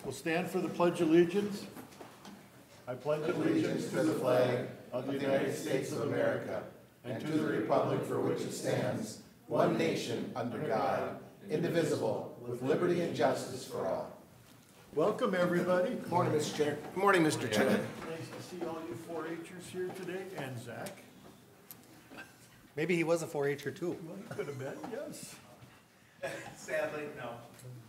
We'll stand for the Pledge of Allegiance. I pledge allegiance to the flag of the United States of America and to the republic for which it stands, one nation under God, indivisible, with liberty and justice for all. Welcome, everybody. Good morning, Mr. Chair. Good morning, Mr. Chair. Nice to see all you 4-H'ers here today, and Zach. Maybe he was a 4-H'er too. Well, he could have been, yes. Sadly, no.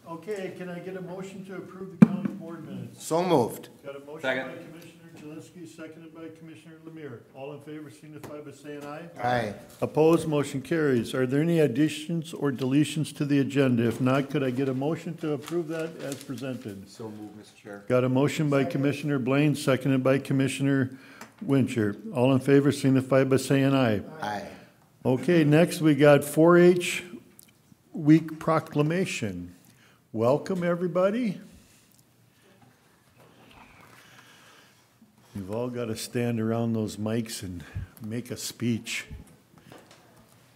Okay, can I get a motion to approve the county board minutes? So moved. Got a motion Second. by Commissioner Jelinski, seconded by Commissioner Lemire. All in favor signify by saying aye. Aye. Opposed, motion carries. Are there any additions or deletions to the agenda? If not, could I get a motion to approve that as presented? So move, Mr. Chair. Got a motion by Commissioner Blaine, seconded by Commissioner Wincher. All in favor signify by saying aye. Aye. Okay, next we got 4-H Week Proclamation. Welcome, everybody. You've all got to stand around those mics and make a speech.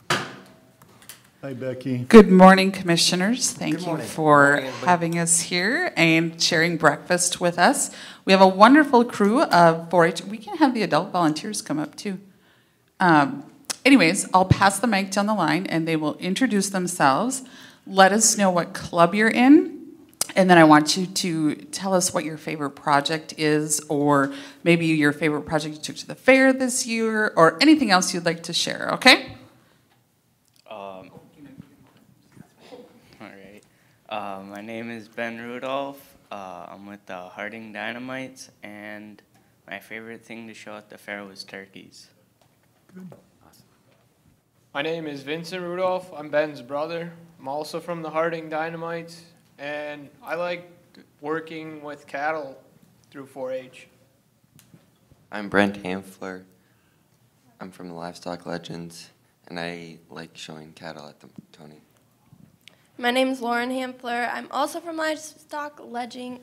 Hi, Becky. Good morning, Commissioners. Thank Good you morning. for Good morning, everybody. having us here and sharing breakfast with us. We have a wonderful crew of 4-H. We can have the adult volunteers come up too. Anyways, I'll pass the mic down the line and they will introduce themselves. Let us know what club you're in. And then I want you to tell us what your favorite project is, or maybe your favorite project you took to the fair this year, or anything else you'd like to share, okay? All right. My name is Ben Rudolph. I'm with the Harding Dynamites, and my favorite thing to show at the fair was turkeys. My name is Vincent Rudolph. I'm Ben's brother. I'm also from the Harding Dynamites, and I like working with cattle through 4-H. I'm Brent Hamfler. I'm from the Livestock Legends, and I like showing cattle at the Tony. My name is Lauren Hampler. I'm also from Livestock Legend.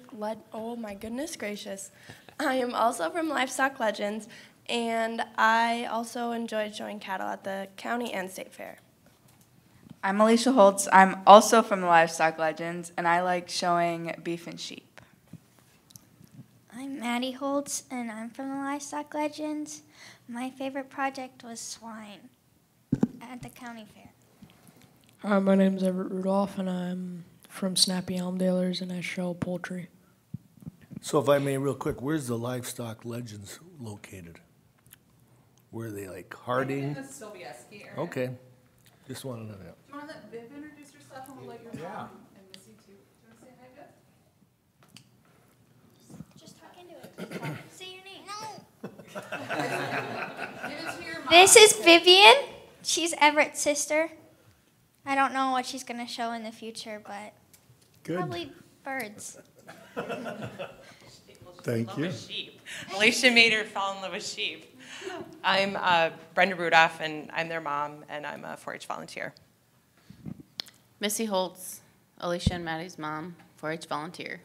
Oh my goodness gracious! I am also from Livestock Legends, and I also enjoyed showing cattle at the county and state fair. I'm Alicia Holtz. I'm also from the Livestock Legends, and I like showing beef and sheep. I'm Maddie Holtz, and I'm from the Livestock Legends. My favorite project was swine at the county fair. Hi, my name's Everett Rudolph, and I'm from Snappy Elmdalers, and I show poultry. So if I may, real quick, where's the Livestock Legends located? Where are they, like Harding? Okay. Just want to know that. Do you want to let Viv introduce herself and we'll let your mom and Missy too? Do you want to say hi, Viv? Just talk into it. Say your name. Give it to your mom. This is Vivian. She's Everett's sister. I don't know what she's going to show in the future, but probably birds. Thank you. Sheep. Alicia made her fall in love with sheep. I'm Brenda Rudolph, and I'm their mom, and I'm a 4-H volunteer. Missy Holtz, Alicia and Maddie's mom, 4-H volunteer.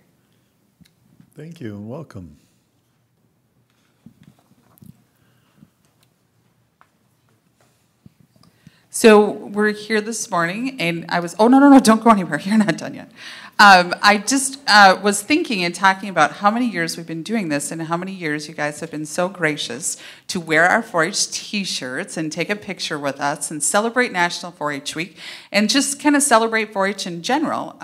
Thank you and welcome. So we're here this morning, and I was, no, don't go anywhere. You're not done yet. I just was thinking and talking about how many years we've been doing this and how many years you guys have been so gracious to wear our 4-H t-shirts and take a picture with us and celebrate National 4-H Week and just kind of celebrate 4-H in general.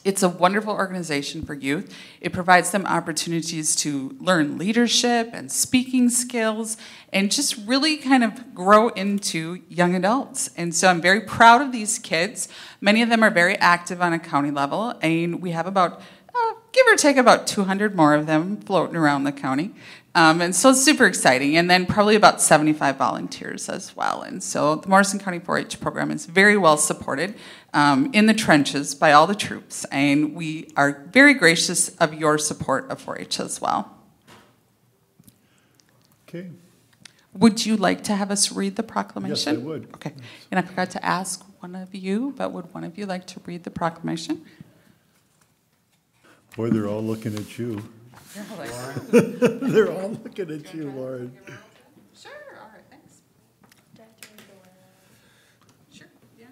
It's a wonderful organization for youth. It provides them opportunities to learn leadership and speaking skills and just really kind of grow into young adults. And so I'm very proud of these kids. Many of them are very active on a county level, and we have about, give or take, about 200 more of them floating around the county. And so it's super exciting. And then probably about 75 volunteers as well. And so the Morrison County 4-H program is very well supported in the trenches by all the troops. And we are very gracious of your support of 4-H as well. Okay. Would you like to have us read the proclamation? Yes, I would. Okay. And I forgot to ask one of you, but would one of you like to read the proclamation? Boy, they're all looking at you. They're all looking at you, Lauren. Sure, all right, thanks. Sure, yeah.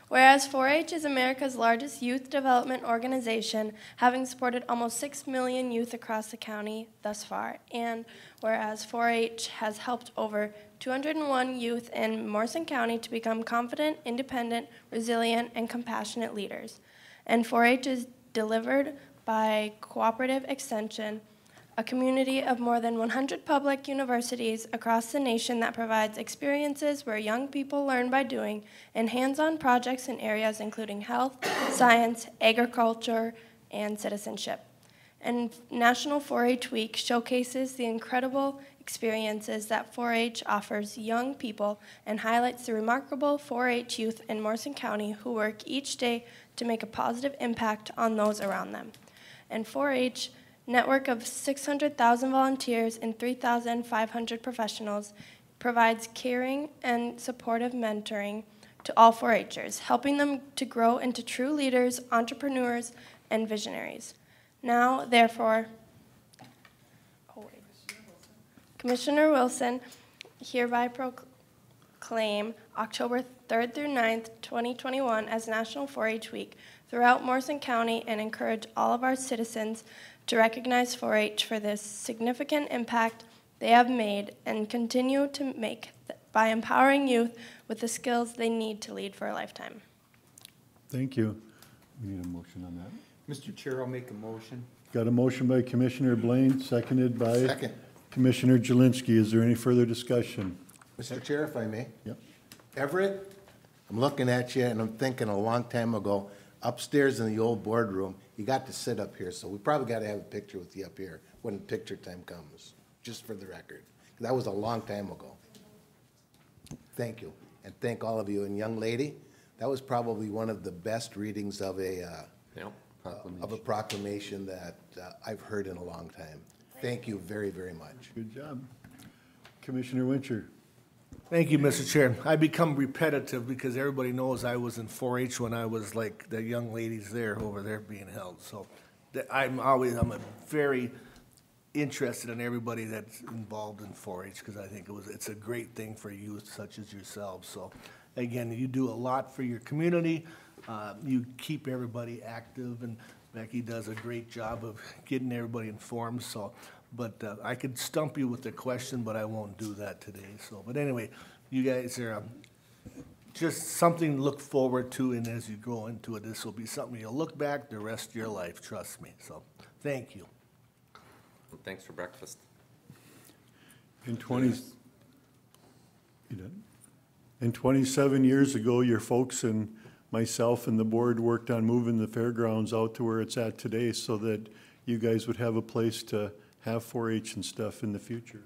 Whereas 4-H is America's largest youth development organization, having supported almost 6 million youth across the county thus far. And whereas 4-H has helped over 201 youth in Morrison County to become confident, independent, resilient, and compassionate leaders. And 4-H is delivered by Cooperative Extension, a community of more than 100 public universities across the nation that provides experiences where young people learn by doing and hands-on projects in areas including health, science, agriculture, and citizenship. And National 4-H Week showcases the incredible experiences that 4-H offers young people and highlights the remarkable 4-H youth in Morrison County who work each day to make a positive impact on those around them. And 4-H network of 600,000 volunteers and 3,500 professionals provides caring and supportive mentoring to all 4-Hers, helping them to grow into true leaders, entrepreneurs, and visionaries. Now, therefore, Commissioner Wilson hereby proclaim October 3rd through 9th, 2021 as National 4-H Week throughout Morrison County and encourage all of our citizens to recognize 4-H for this significant impact they have made and continue to make by empowering youth with the skills they need to lead for a lifetime. Thank you. We need a motion on that. Mr. Chair, I'll make a motion. Got a motion by Commissioner Blaine, seconded by Commissioner Jelinski. Is there any further discussion? Mr. Chair, if I may. Yep. Everett, I'm looking at you and I'm thinking a long time ago, upstairs in the old boardroom, you got to sit up here, so we probably got to have a picture with you up here when picture time comes, just for the record. That was a long time ago. Thank you, and thank all of you. And young lady, that was probably one of the best readings of a proclamation that I've heard in a long time. Thank you very, very much. Good job. Commissioner Wincher. Thank you, Mr. Chair. I become repetitive because everybody knows I was in 4-H when I was like the young ladies there over there being held. So I'm very interested in everybody that's involved in 4-H because I think it's a great thing for youth such as yourselves. So again, you do a lot for your community. You keep everybody active, and Becky does a great job of getting everybody informed. So. But I could stump you with the question, but I won't do that today. So, but anyway, you guys are just something to look forward to, and as you go into it, this will be something you'll look back the rest of your life, trust me. So, thank you. Well, thanks for breakfast. In 27 years ago, your folks and myself and the board worked on moving the fairgrounds out to where it's at today so that you guys would have a place to have 4-H and stuff in the future,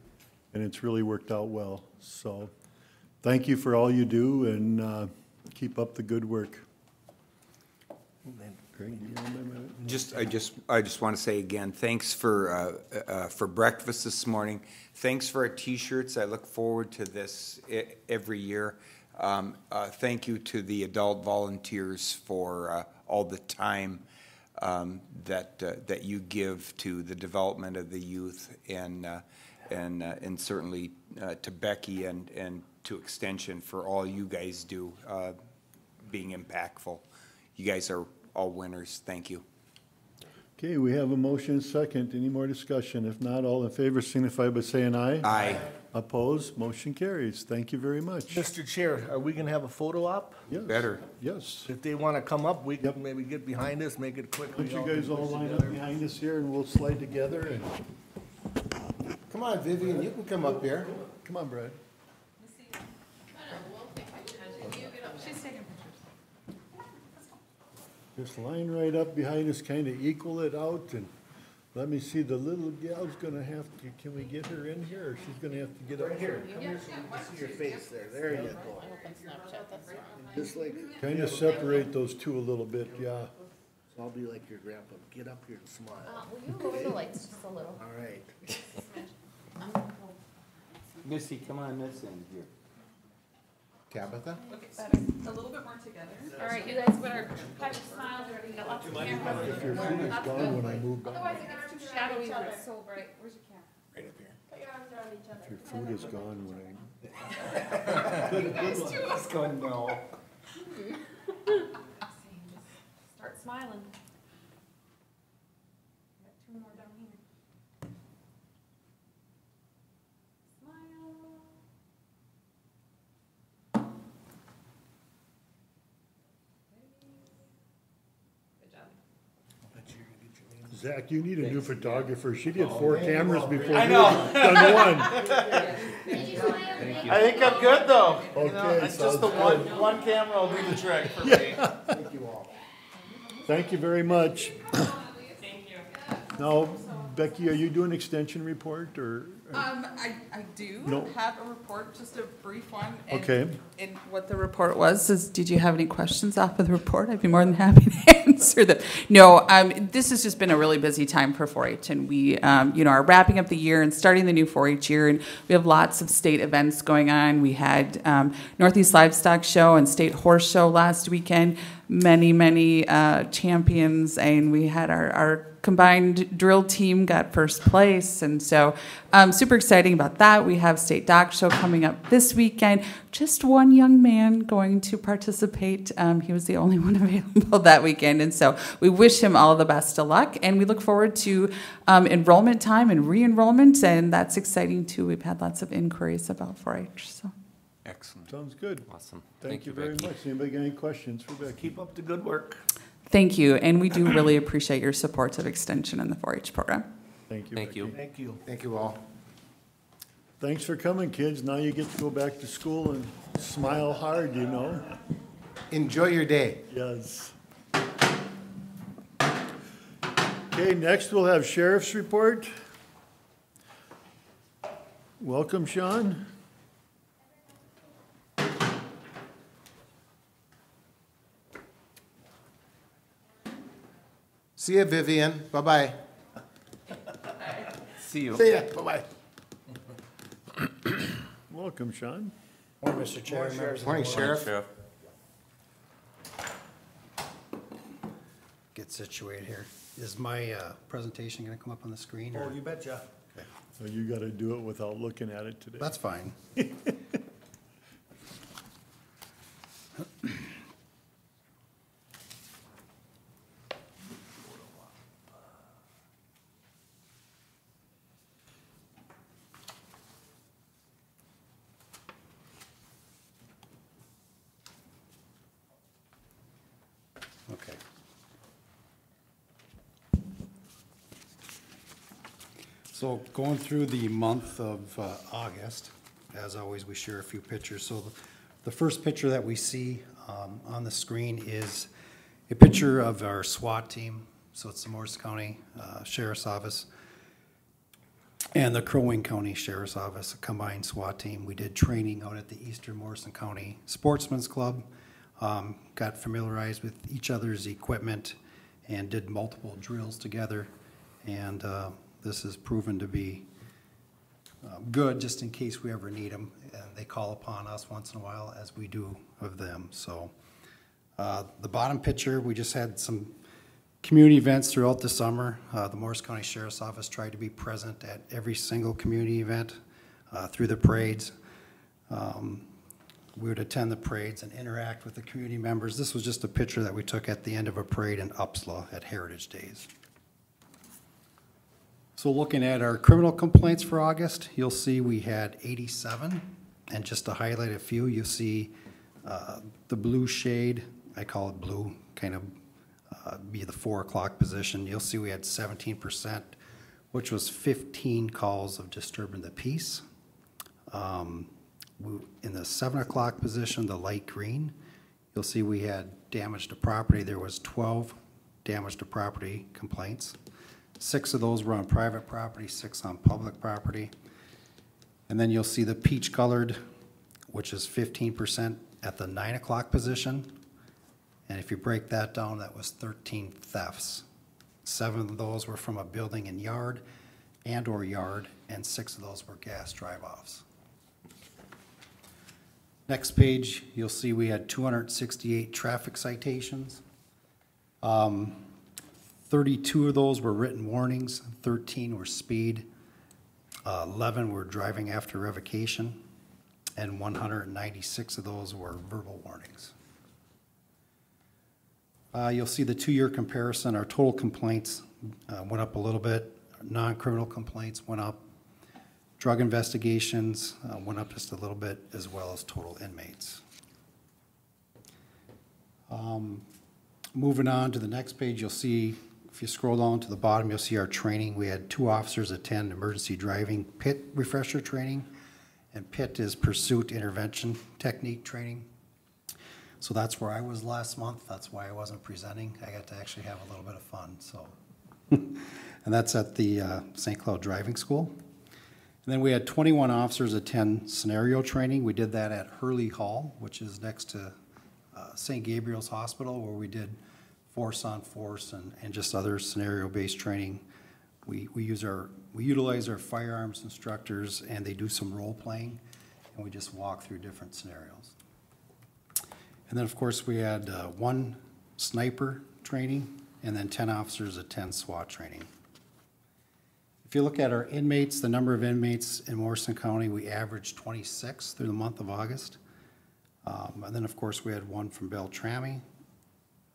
and it's really worked out well. So thank you for all you do, and keep up the good work. Craig, I just want to say again, thanks for breakfast this morning. Thanks for our T-shirts. I look forward to this every year. Thank you to the adult volunteers for all the time that you give to the development of the youth, and certainly to Becky and to Extension for all you guys do, being impactful. You guys are all winners. Thank you. Okay, we have a motion and second. Any more discussion? If not, all in favor signify by saying aye. Aye. Opposed? Motion carries. Thank you very much. Mr. Chair, are we going to have a photo op? Yes. Better. Yes. If they want to come up, we can maybe get behind us, make it quick. Don't you guys all line up behind us here, and we'll slide together? And come on, Vivian, you can come up here. Come on, Brad. She's taking pictures. Just line right up behind us, kind of equal it out, and let me see, the little gal's gonna have to, can we get her in here, or she's gonna have to get up here? Come here so we can see your face there. There you go. Just like. Kind of separate those two a little bit, yeah. So I'll be like your grandpa. Get up here and smile. Will you lower the lights just a little? All right. Missy, come on this end here. Tabitha? Okay, better. A little bit more together. All right, you guys better catch your smiles. We got lots of cameras. If your food is gone when I move back. Otherwise, it gets too shadowy when it's so bright. Where's your camera? Right up here. Put your arms around each other. If your food is gone when I. You guys going no. smiling. Got two more down here. Smile. Good job. Zach, you need a new photographer. She did 4 man, cameras you before I you know. done one. I think I'm good though. You know, Okay, it's just the sounds one camera will do the trick for me. Thank you all. Thank you very much. Thank you. Now, Becky, are you doing extension report or? I do No. have a report, just a brief one. And, Okay. And what the report was is, did you have any questions off of the report? I'd be more than happy to answer them. No, this has just been a really busy time for 4-H, and we, are wrapping up the year and starting the new 4-H year, and we have lots of state events going on. We had Northeast Livestock Show and State Horse Show last weekend. Many champions, and we had our combined drill team got first place, and so super exciting about that. We have State Doc Show coming up this weekend. Just one young man going to participate. He was the only one available that weekend, and so we wish him all the best of luck, and we look forward to enrollment time and re-enrollment, and that's exciting too. We've had lots of inquiries about 4-H. So. Excellent. Sounds good. Awesome. Thank you very much. Anybody got any questions for Becky? Keep up the good work. Thank you, and we do really appreciate your support of Extension in the 4-H program. Thank you. Thank Becky. you. Thank you. Thank you all. Thanks for coming, kids. Now you get to go back to school and smile hard, you know? Enjoy your day. Yes. Okay, next we'll have Sheriff's Report. Welcome, Sean. See ya, Vivian. Bye-bye. See you. See ya. Bye-bye. Welcome, Sean. Morning, Mr. Chair. Morning, Sheriff. Get situated here. Is my presentation going to come up on the screen? Or? Oh, you betcha. So you got to do it without looking at it today. That's fine. Okay. So going through the month of August, as always, we share a few pictures. So the first picture that we see on the screen is a picture of our SWAT team. So it's the Morrison County Sheriff's Office and the Crow Wing County Sheriff's Office, a combined SWAT team. We did training out at the Eastern Morrison County Sportsman's Club, got familiarized with each other's equipment, and did multiple drills together. And this has proven to be good, just in case we ever need them. And they call upon us once in a while, as we do of them. So the bottom picture, we just had some community events throughout the summer. The Morrison County Sheriff's Office tried to be present at every single community event through the parades. We would attend the parades and interact with the community members. This was just a picture that we took at the end of a parade in Upsala at Heritage Days. So looking at our criminal complaints for August, you'll see we had 87. And just to highlight a few, you'll see the blue shade, I call it blue, kind of be the 4 o'clock position. You'll see we had 17%, which was 15 calls of disturbing the peace. In the 7 o'clock position, the light green, you'll see we had damage to property. There was 12 damage to property complaints. 6 of those were on private property, 6 on public property. And then you'll see the peach colored, which is 15% at the 9 o'clock position. And if you break that down, that was 13 thefts. 7 of those were from a building and yard, and 6 of those were gas drive-offs. Next page, you'll see we had 268 traffic citations. 32 of those were written warnings, 13 were speed, 11 were driving after revocation, and 196 of those were verbal warnings. You'll see the 2-year comparison. Our total complaints went up a little bit. Non-criminal complaints went up. Drug investigations went up just a little bit, as well as total inmates. Moving on to the next page, you'll see, if you scroll down to the bottom, you'll see our training. We had 2 officers attend emergency driving PIT refresher training, and PIT is pursuit intervention technique training. So that's where I was last month. That's why I wasn't presenting. I got to actually have a little bit of fun. So, and that's at the St. Cloud Driving School. And then we had 21 officers attend scenario training. We did that at Hurley Hall, which is next to St. Gabriel's Hospital, where we did force on force and just other scenario-based training. We utilize our firearms instructors, and they do some role playing, and we just walk through different scenarios. And then, of course, we had 1 sniper training, and then 10 officers attend SWAT training. If you look at our inmates, the number of inmates in Morrison County, we averaged 26 through the month of August. And then, of course, we had 1 from Beltrami,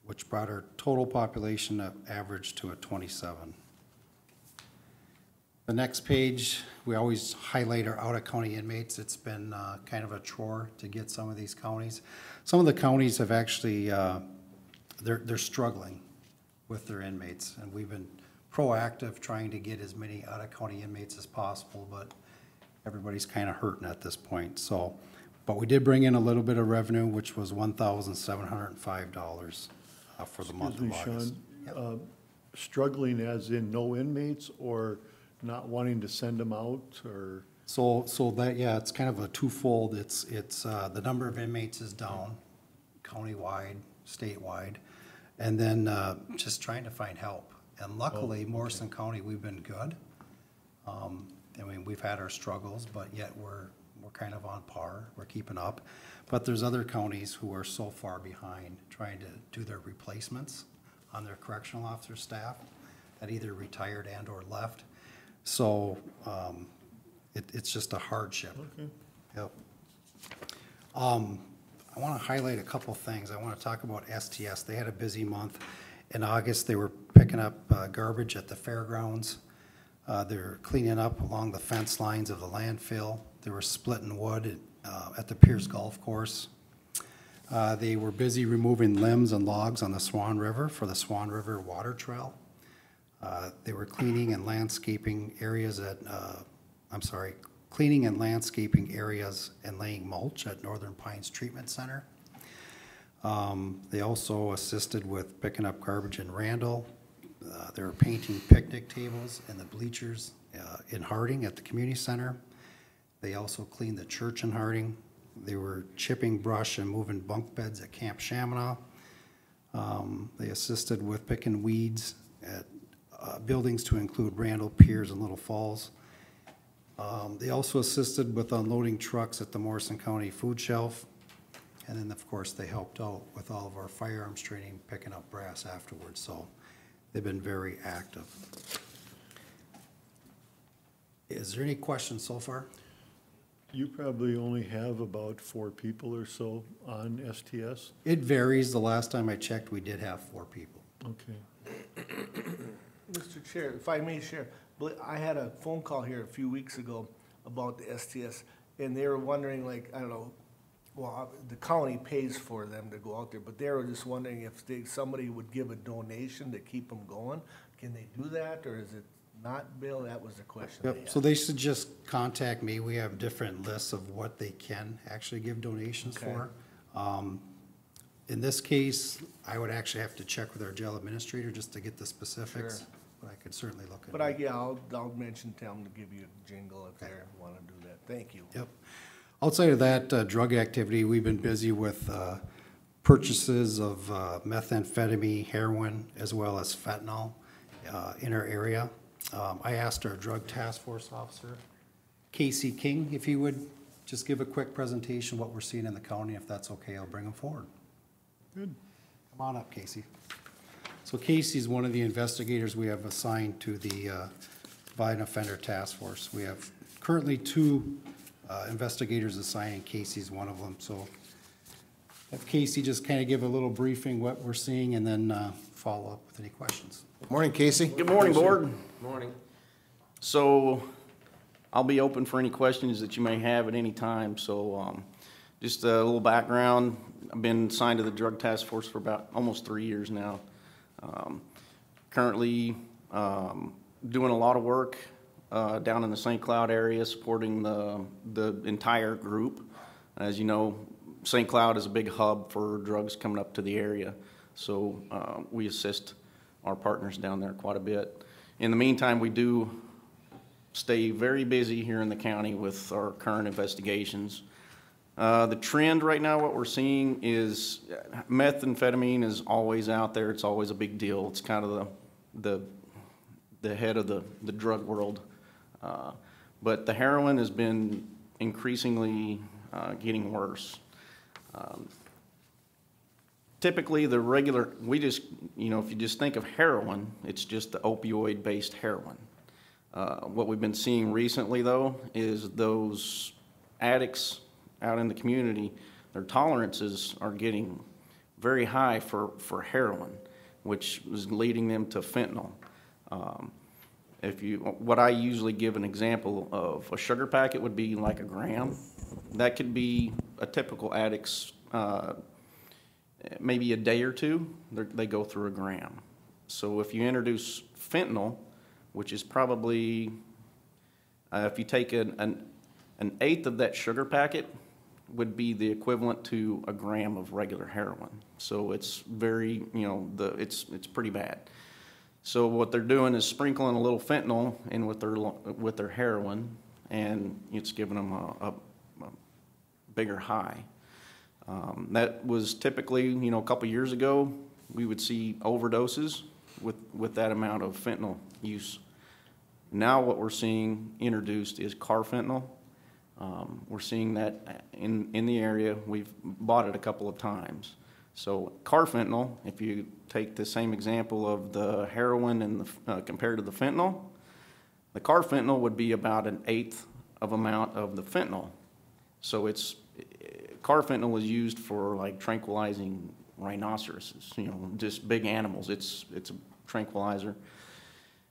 which brought our total population average to a 27. The next page, we always highlight our out-of-county inmates. It's been kind of a chore to get some of these counties. Some of the counties have actually, they're struggling with their inmates, and we've been proactive trying to get as many out-of-county inmates as possible, but everybody's kind of hurting at this point. So, but we did bring in a little bit of revenue, which was $1,705 for the month of August. Sean, struggling as in no inmates, or not wanting to send them out, or? So that, yeah, it's kind of a twofold. It's the number of inmates is down, countywide, statewide, and then just trying to find help. And luckily, Morrison County, we've been good. I mean, we've had our struggles, but yet we're kind of on par. We're keeping up. But there's other counties who are so far behind trying to do their replacements on their correctional officer staff that either retired and or left. So it's just a hardship. Okay. Yep. I want to highlight a couple things. I want to talk about STS. They had a busy month. In August, they were picking up garbage at the fairgrounds. They're cleaning up along the fence lines of the landfill. They were splitting wood at the Pierce Golf Course. They were busy removing limbs and logs on the Swan River for the Swan River Water Trail. They were cleaning and landscaping areas and laying mulch at Northern Pines Treatment Center. They also assisted with picking up garbage in Randall. They were painting picnic tables and the bleachers in Harding at the community center. They also cleaned the church in Harding. They were chipping brush and moving bunk beds at Camp Chaminade. They assisted with picking weeds at buildings to include Randall, Piers, and Little Falls. They also assisted with unloading trucks at the Morrison County Food Shelf. And then, of course, they helped out with all of our firearms training, picking up brass afterwards. So they've been very active. Is there any questions so far? You probably only have about 4 people or so on STS? It varies. The last time I checked, we did have 4 people. Okay. Mr. Chair, if I may share, I had a phone call here a few weeks ago about the STS, and they were wondering, like, I don't know, well, the county pays for them to go out there, but they were just wondering if somebody would give a donation to keep them going. Can they do that, or is it not, Bill? That was the question. Yep. So they should just contact me. We have different lists of what they can actually give donations for. In this case, I would actually have to check with our jail administrator just to get the specifics. Sure. But I could certainly look at it. But I'll mention, tell them to give you a jingle if they want to do that. Thank you. Yep. Outside of that, drug activity, we've been busy with purchases of methamphetamine, heroin, as well as fentanyl in our area. I asked our drug task force officer, Casey King, if he would just give a quick presentation of what we're seeing in the county. If that's okay, I'll bring him forward. Good. Come on up, Casey. So Casey's one of the investigators we have assigned to the Violent Offender Task Force. We have currently 2 investigators assigned, and Casey's one of them. So have Casey just kind of give a little briefing what we're seeing and then follow up with any questions. Morning, Casey. Good morning, board. Morning. So I'll be open for any questions that you may have at any time. So just a little background. I've been assigned to the Drug Task Force for about almost 3 years now. Currently doing a lot of work down in the St. Cloud area, supporting the entire group. As you know, St. Cloud is a big hub for drugs coming up to the area. So we assist our partners down there quite a bit. In the meantime, we do stay very busy here in the county with our current investigations. The trend right now, what we're seeing is methamphetamine is always out there. It's always a big deal. It's kind of the head of the drug world. But the heroin has been increasingly getting worse. Typically, the regular, if you just think of heroin, it's just the opioid-based heroin. What we've been seeing recently, though, is those addicts out in the community, their tolerances are getting very high for heroin, which is leading them to fentanyl. What I usually give an example of, a sugar packet would be like a gram. That could be a typical addict's maybe a day or two, they go through a gram. So if you introduce fentanyl, which is probably, if you take an eighth of that sugar packet, would be the equivalent to a gram of regular heroin. So it's very, it's pretty bad. So what they're doing is sprinkling a little fentanyl in with their heroin, and it's giving them a bigger high. That was typically, a couple years ago, we would see overdoses with that amount of fentanyl use. Now what we're seeing introduced is carfentanil. We're seeing that in the area. We've bought it a couple of times. So carfentanil, if you take the same example of the heroin and compared to the fentanyl, the carfentanil would be about an eighth of amount of the fentanyl. So carfentanil is used for like tranquilizing rhinoceroses, just big animals. It's a tranquilizer.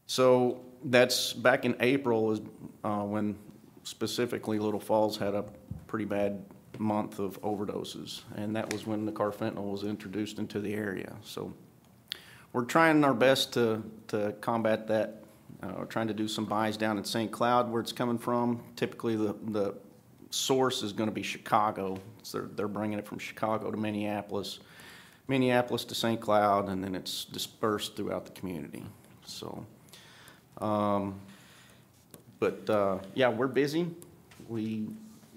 So that's back in April is when specifically Little Falls had a pretty bad month of overdoses, and that was when the carfentanil was introduced into the area. So we're trying our best to combat that. We're trying to do some buys down in St. Cloud where it's coming from. Typically the source is going to be Chicago. So they're bringing it from Chicago to Minneapolis, Minneapolis to St. Cloud, and then it's dispersed throughout the community. So, yeah, we're busy. We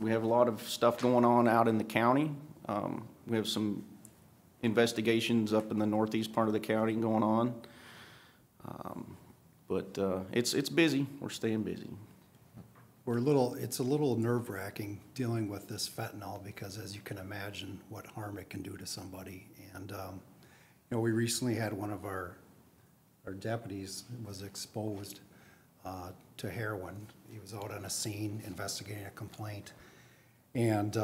have a lot of stuff going on out in the county. We have some investigations up in the northeast part of the county going on. It's busy. We're staying busy. It's a little nerve-wracking dealing with this fentanyl because, as you can imagine, what harm it can do to somebody. And we recently had one of our deputies was exposed to heroin. He was out on a scene investigating a complaint, and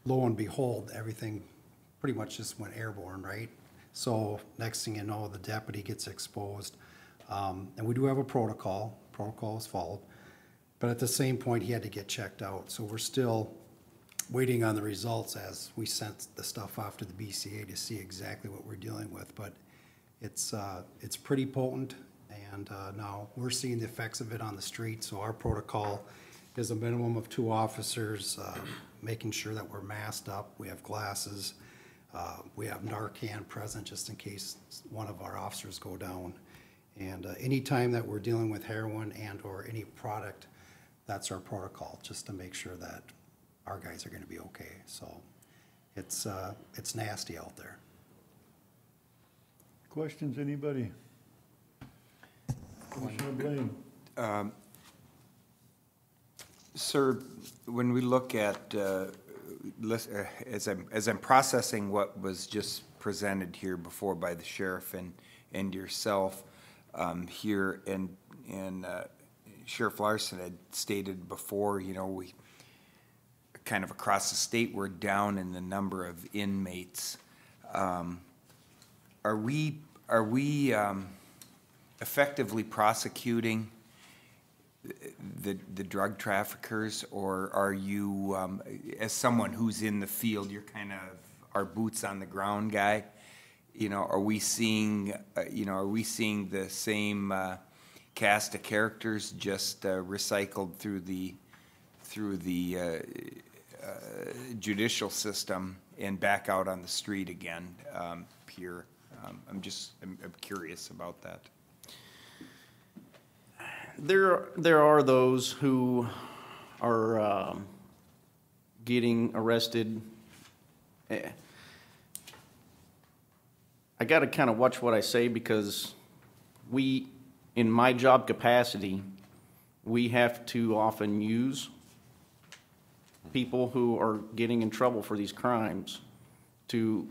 lo and behold, everything pretty much just went airborne, right? So next thing you know, the deputy gets exposed, and we do have a protocol. Protocol is followed. But at the same point, he had to get checked out. So we're still waiting on the results as we sent the stuff off to the BCA to see exactly what we're dealing with. But it's pretty potent, and now we're seeing the effects of it on the street. So our protocol is a minimum of 2 officers, making sure that we're masked up. We have glasses. We have Narcan present just in case one of our officers go down. And any time that we're dealing with heroin and or any product, that's our protocol, just to make sure that our guys are going to be okay. So it's nasty out there. Questions, anybody? Commissioner Blaine. Sir, when we look at, as I'm processing what was just presented here before by the sheriff and yourself here, and Sheriff Larson had stated before, kind of across the state, we're down in the number of inmates. Are we effectively prosecuting the drug traffickers, or are you, as someone who's in the field, you're kind of our boots on the ground guy? You know, are we seeing the same cast of characters just recycled through the judicial system and back out on the street again, here? I'm curious about that. There are those who are getting arrested. I got to kind of watch what I say, because we, in my job capacity, we have to often use people who are getting in trouble for these crimes to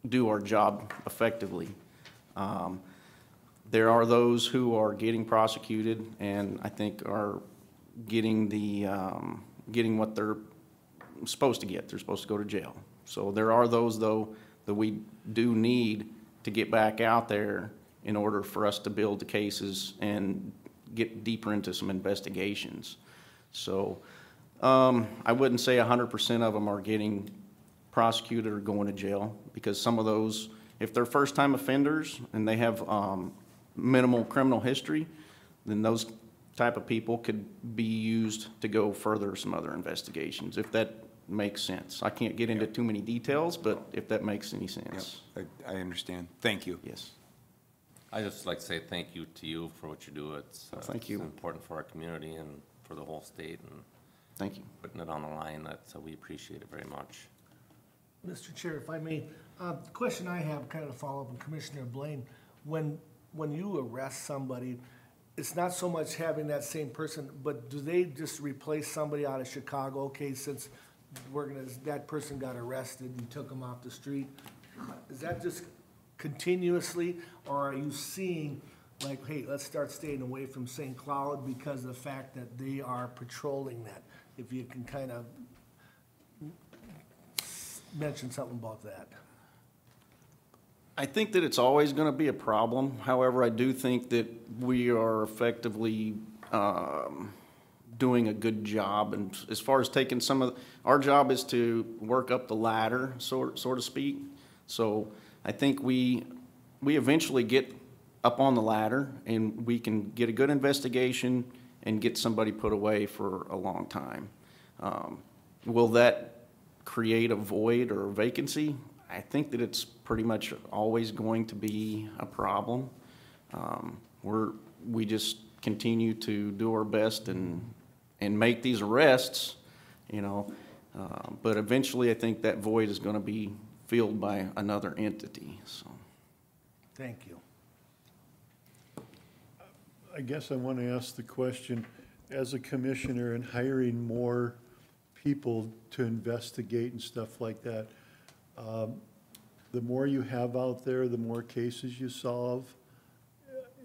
do our job effectively. There are those who are getting prosecuted and I think are getting getting what they're supposed to get. They're supposed to go to jail. So there are those, though, that we do need to get back out there in order for us to build the cases and get deeper into some investigations. So I wouldn't say 100% of them are getting prosecuted or going to jail, because some of those, if they're first-time offenders and they have minimal criminal history, then those type of people could be used to go further some other investigations, if that makes sense. I can't get into too many details, but if that makes any sense. Yep, I understand. Thank you. Yes. I just like to say thank you to you for what you do. It's thank you. It's important for our community and for the whole state, and thank you. Putting it on the line, we appreciate it very much. Mr. Chair, if I may, the question I have, kind of follow up on Commissioner Blaine, when you arrest somebody, it's not so much having that same person, but do they just replace somebody out of Chicago? Okay, since that person got arrested, you took them off the street. Is that just continuously, or are you seeing like, hey, let's start staying away from St. Cloud because of the fact that they are patrolling that? If you can kind of mention something about that. I think that it's always going to be a problem. However, I do think that we are effectively doing a good job. And as far as taking our job is to work up the ladder, so to speak. So I think we eventually get up on the ladder and we can get a good investigation and get somebody put away for a long time. Will that create a void or a vacancy? I think that it's pretty much always going to be a problem. We just continue to do our best and make these arrests, but eventually I think that void is going to be filled by another entity. So, thank you. I guess I want to ask the question, as a commissioner and hiring more people to investigate and stuff like that, the more you have out there, the more cases you solve.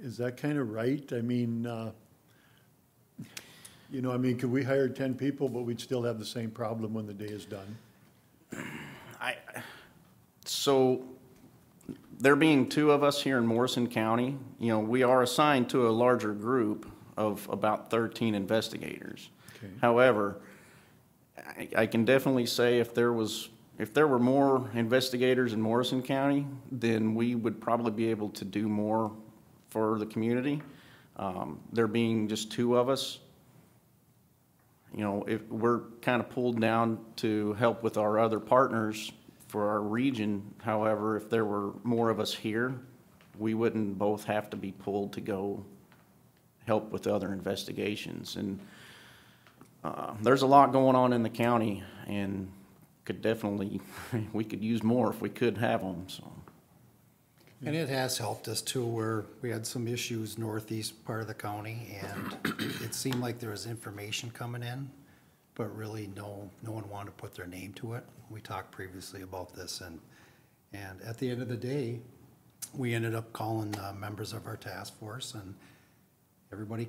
Is that kind of right? I mean, could we hire 10 people, but we'd still have the same problem when the day is done? So there being 2 of us here in Morrison County, we are assigned to a larger group of about 13 investigators. Okay. However, I can definitely say if there were more investigators in Morrison County, then we would probably be able to do more for the community. There being just 2 of us, if we're kind of pulled down to help with our other partners for our region. However, if there were more of us here, we wouldn't both have to be pulled to go help with other investigations. And there's a lot going on in the county, and we could use more if we could have them. So. And it has helped us too, where we had some issues northeast part of the county, and it seemed like there was information coming in, but really no one wanted to put their name to it. We talked previously about this, and at the end of the day, we ended up calling members of our task force, and everybody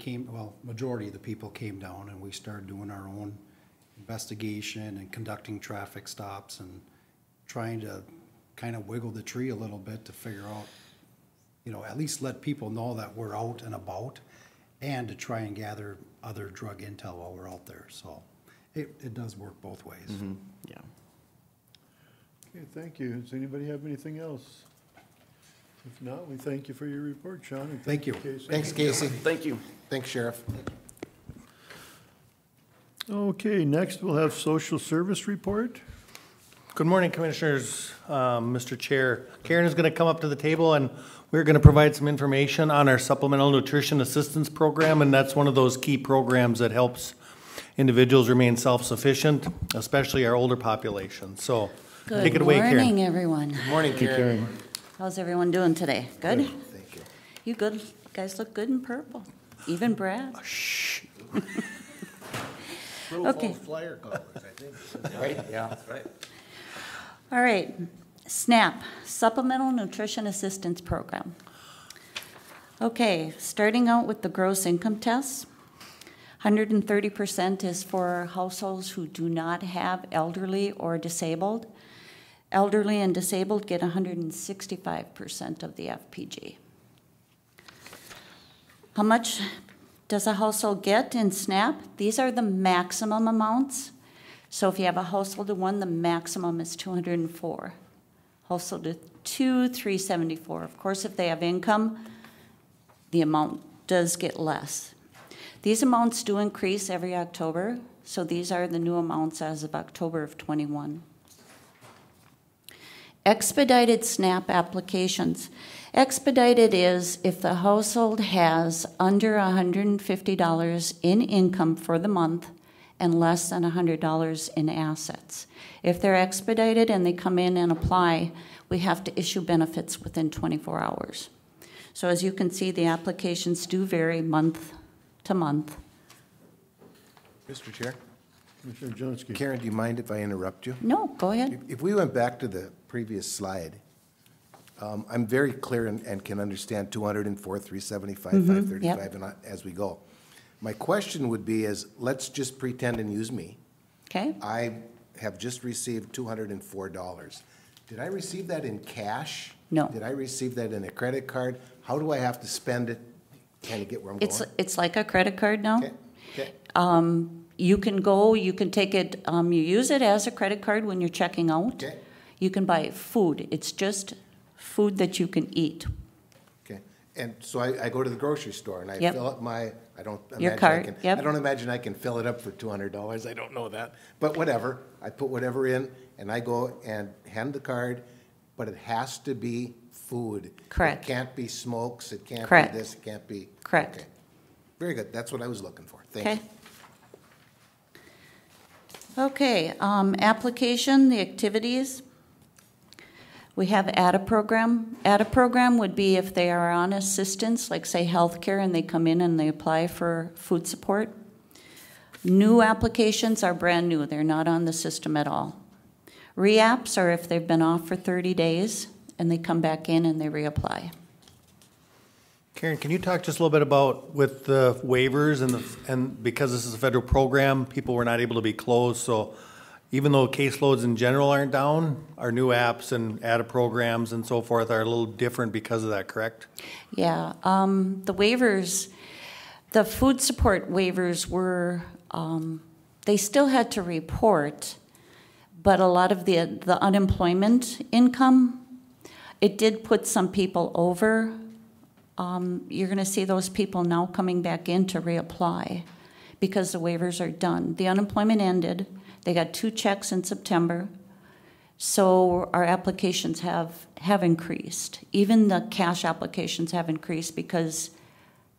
majority of the people came down, and we started doing our own investigation and conducting traffic stops and trying to kind of wiggle the tree a little bit to figure out, you know, at least let people know that we're out and about, and to try and gather other drug intel while we're out there. So it does work both ways. Yeah. Okay, thank you. Does anybody have anything else? If not, we thank you for your report, Sean. And Thank you. Casey. Thanks, Casey. Thank you. Thanks, Sheriff. Okay, next we'll have social service report. Good morning, Commissioners, Mr. Chair. Karen is going to come up to the table and we're going to provide some information on our Supplemental Nutrition Assistance Program, and that's one of those key programs that helps individuals remain self-sufficient, especially our older population. So take it away, Karen. Good morning, everyone. Good morning, Karen. How's everyone doing today? Good? Thank you. You good? You guys look good in purple. Even Brad. Shh. Okay. Flyer colors, I think. Right? Yeah, that's right. All right. SNAP, Supplemental Nutrition Assistance Program. Okay, starting out with the gross income test. 130% is for households who do not have elderly or disabled. Elderly and disabled get 165% of the FPG. How much does a household get in SNAP? These are the maximum amounts. So if you have a household of one, the maximum is 204. Household of two, 374. Of course, if they have income, the amount does get less. These amounts do increase every October, so these are the new amounts as of October of 21. Expedited SNAP applications. Expedited is if the household has under $150 in income for the month and less than $100 in assets. If they're expedited and they come in and apply, we have to issue benefits within 24 hours. So as you can see, the applications do vary month to month. Mr. Chair? Commissioner Jonesky. Karen, do you mind if I interrupt you? No, go ahead. If we went back to the previous slide, I'm very clear and can understand 204, 375, 535, yep. and as we go. My question would be is, let's just pretend and use me. Okay. I have just received $204. Did I receive that in cash? No. Did I receive that in a credit card? How do I have to spend it? Kind of get where I'm going? It's like a credit card now. Okay. Okay. You can go, you can take it, you use it as a credit card when you're checking out. Okay. You can buy food. It's just food that you can eat. Okay. And so I go to the grocery store and I Yep. fill up my, I don't Your imagine card, I can, yep. I don't imagine I can fill it up for $200. I don't know that. But whatever. I put whatever in and I go and hand the card, but it has to be food. Correct. It can't be smokes. It can't Correct. be this. It can't be. Correct. Okay. Very good. That's what I was looking for. Thank you. Okay. Okay, application, the activities. We have add a program. Add a program would be if they are on assistance, like say healthcare, and they come in and they apply for food support. New applications are brand new. They're not on the system at all. Re-apps are if they've been off for 30 days and they come back in and they reapply. Karen, can you talk just a little bit about with the waivers and because this is a federal program, people were not able to be closed, so even though caseloads in general aren't down, our new apps and add programs and so forth are a little different because of that, correct? Yeah, the waivers, the food support waivers were, they still had to report, but a lot of the unemployment income, it did put some people over. You're going to see those people now coming back in to reapply because the waivers are done. The unemployment ended. They got 2 checks in September. So our applications have increased. Even the cash applications have increased because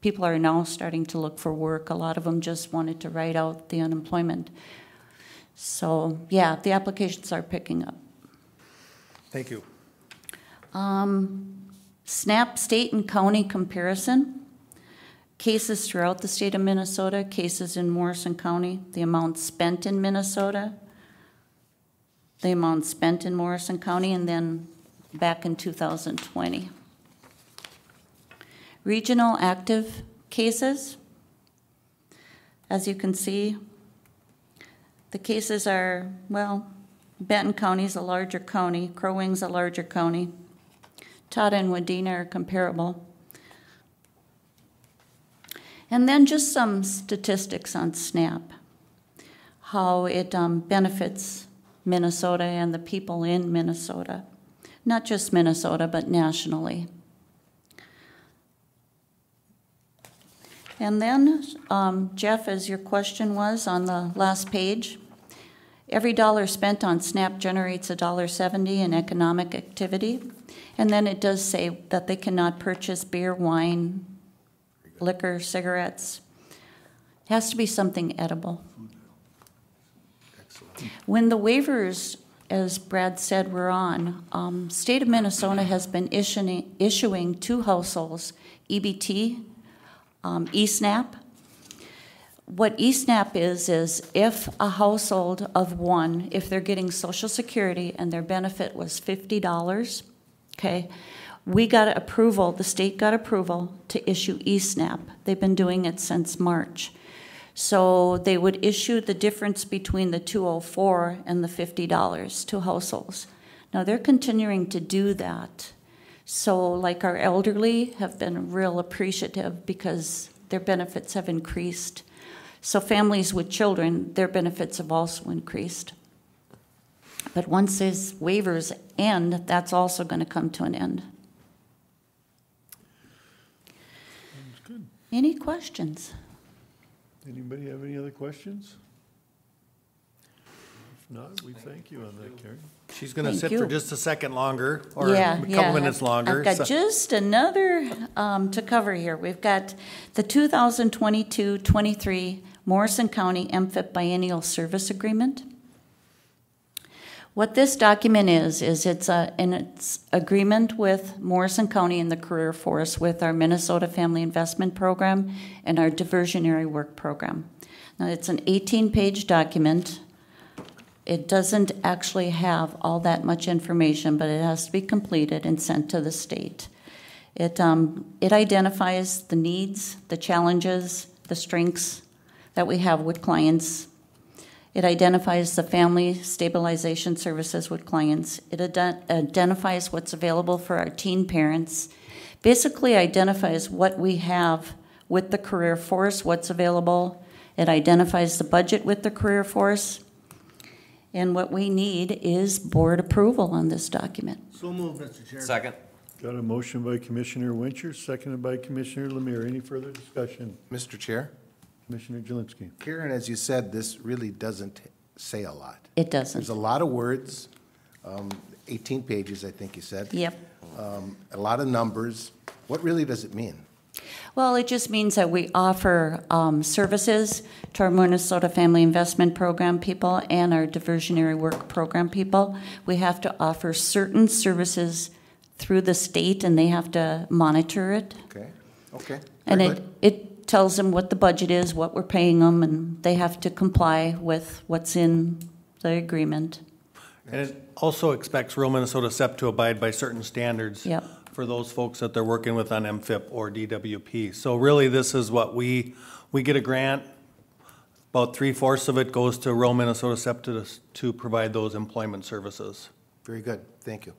people are now starting to look for work. A lot of them just wanted to write out the unemployment. So, yeah, the applications are picking up. Thank you. SNAP state and county comparison. Cases throughout the state of Minnesota, cases in Morrison County, the amount spent in Minnesota, the amount spent in Morrison County, and then back in 2020. Regional active cases. As you can see, The cases are, well, Benton County's a larger county, Crow Wing's a larger county. Todd and Wadena are comparable. And then just some statistics on SNAP, how it benefits Minnesota and the people in Minnesota. Not just Minnesota, but nationally. And then, Jeff, as your question was on the last page, every dollar spent on SNAP generates $1.70 in economic activity. And then it does say that they cannot purchase beer, wine, liquor, cigarettes. It has to be something edible. When the waivers, as Brad said, were on, state of Minnesota has been issuing to households EBT, eSNAP. What eSNAP is if a household of one, if they're getting Social Security and their benefit was $50, okay, we got approval, the state got approval to issue eSNAP. They've been doing it since March. So they would issue the difference between the $204 and the $50 to households. Now they're continuing to do that. So like our elderly have been real appreciative because their benefits have increased. So families with children, their benefits have also increased. But once these waivers end, that's also going to come to an end. Sounds good. Any questions? Anybody have any other questions? If not, we thank you on that, Karen. She's going to Thank sit you. for just a second longer, or Yeah, a couple minutes I've- longer. I've got So- just another to cover here. We've got the 2022-23 Morrison County Mfip Biennial Service Agreement. What this document is it's an agreement with Morrison County and the Career Force with our Minnesota Family Investment Program and our Diversionary Work Program. Now, it's an 18-page document. It doesn't actually have all that much information, but it has to be completed and sent to the state. It identifies the needs, the challenges, the strengths that we have with clients. It identifies the family stabilization services with clients. It identifies what's available for our teen parents. Basically identifies what we have with the career force, what's available. It identifies the budget with the career force. And what we need is board approval on this document. So moved, Mr. Chair. Second. Got a motion by Commissioner Wincher, seconded by Commissioner Lemire. Any further discussion? Mr. Chair, Commissioner Jelinski. Karen, as you said, this really doesn't say a lot. It doesn't. There's a lot of words, 18 pages, I think you said. Yep. A lot of numbers. What really does it mean? Well, it just means that we offer services to our Minnesota Family Investment Program people and our Diversionary Work Program people. We have to offer certain services through the state, and they have to monitor it. Okay. And Very good. it tells them what the budget is, what we're paying them, and they have to comply with what's in the agreement. And it also expects rural Minnesota SEP to abide by certain standards. Yep. For those folks that they're working with on Mfip or DWP. So really, this is what we get a grant. About 3/4 of it goes to rural Minnesota SEP to provide those employment services. Very good. Thank you.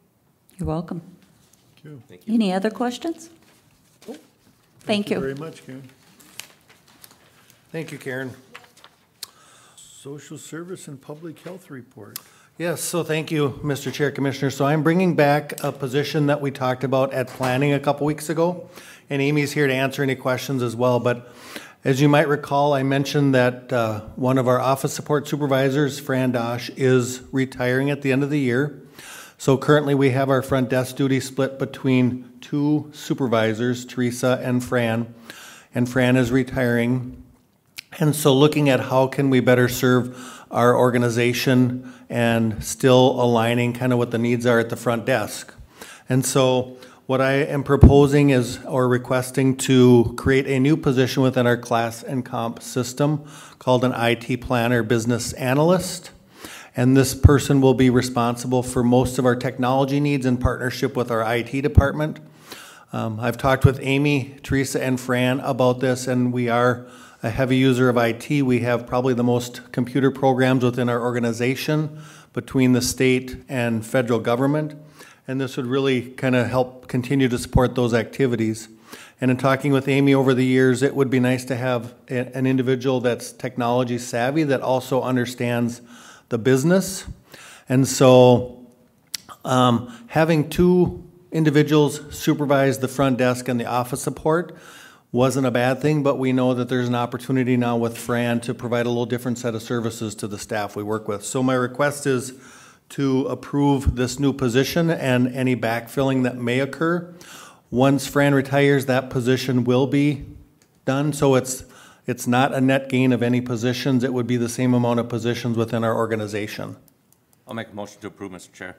You're welcome. Thank you. Any other questions? Thank you. Very much, Karen. Thank you, Karen. Social Service and Public Health Report. Yes, so thank you, Mr. Chair, Commissioner. So I'm bringing back a position that we talked about at planning a couple weeks ago, and Amy's here to answer any questions as well. But as you might recall, I mentioned that one of our office support supervisors, Fran Dosh, is retiring at the end of the year. So currently we have our front desk duty split between two supervisors, Teresa and Fran is retiring. And so looking at how can we better serve our organization and still aligning kind of what the needs are at the front desk. And so what I am proposing is, or requesting, to create a new position within our class and comp system called an IT planner business analyst. And this person will be responsible for most of our technology needs in partnership with our IT department. I've talked with Amy, Teresa, and Fran about this, and we are a heavy user of IT. We have probably the most computer programs within our organization between the state and federal government. And this would really kind of help continue to support those activities. And in talking with Amy over the years, it would be nice to have an individual that's technology savvy that also understands the business. And so having two individuals supervise the front desk and the office support wasn't a bad thing, but we know that there's an opportunity now with Fran to provide a little different set of services to the staff we work with. So my request is to approve this new position and any backfilling that may occur. Once Fran retires, that position will be done, so it's not a net gain of any positions. It would be the same amount of positions within our organization. I'll make a motion to approve, Mr. Chair.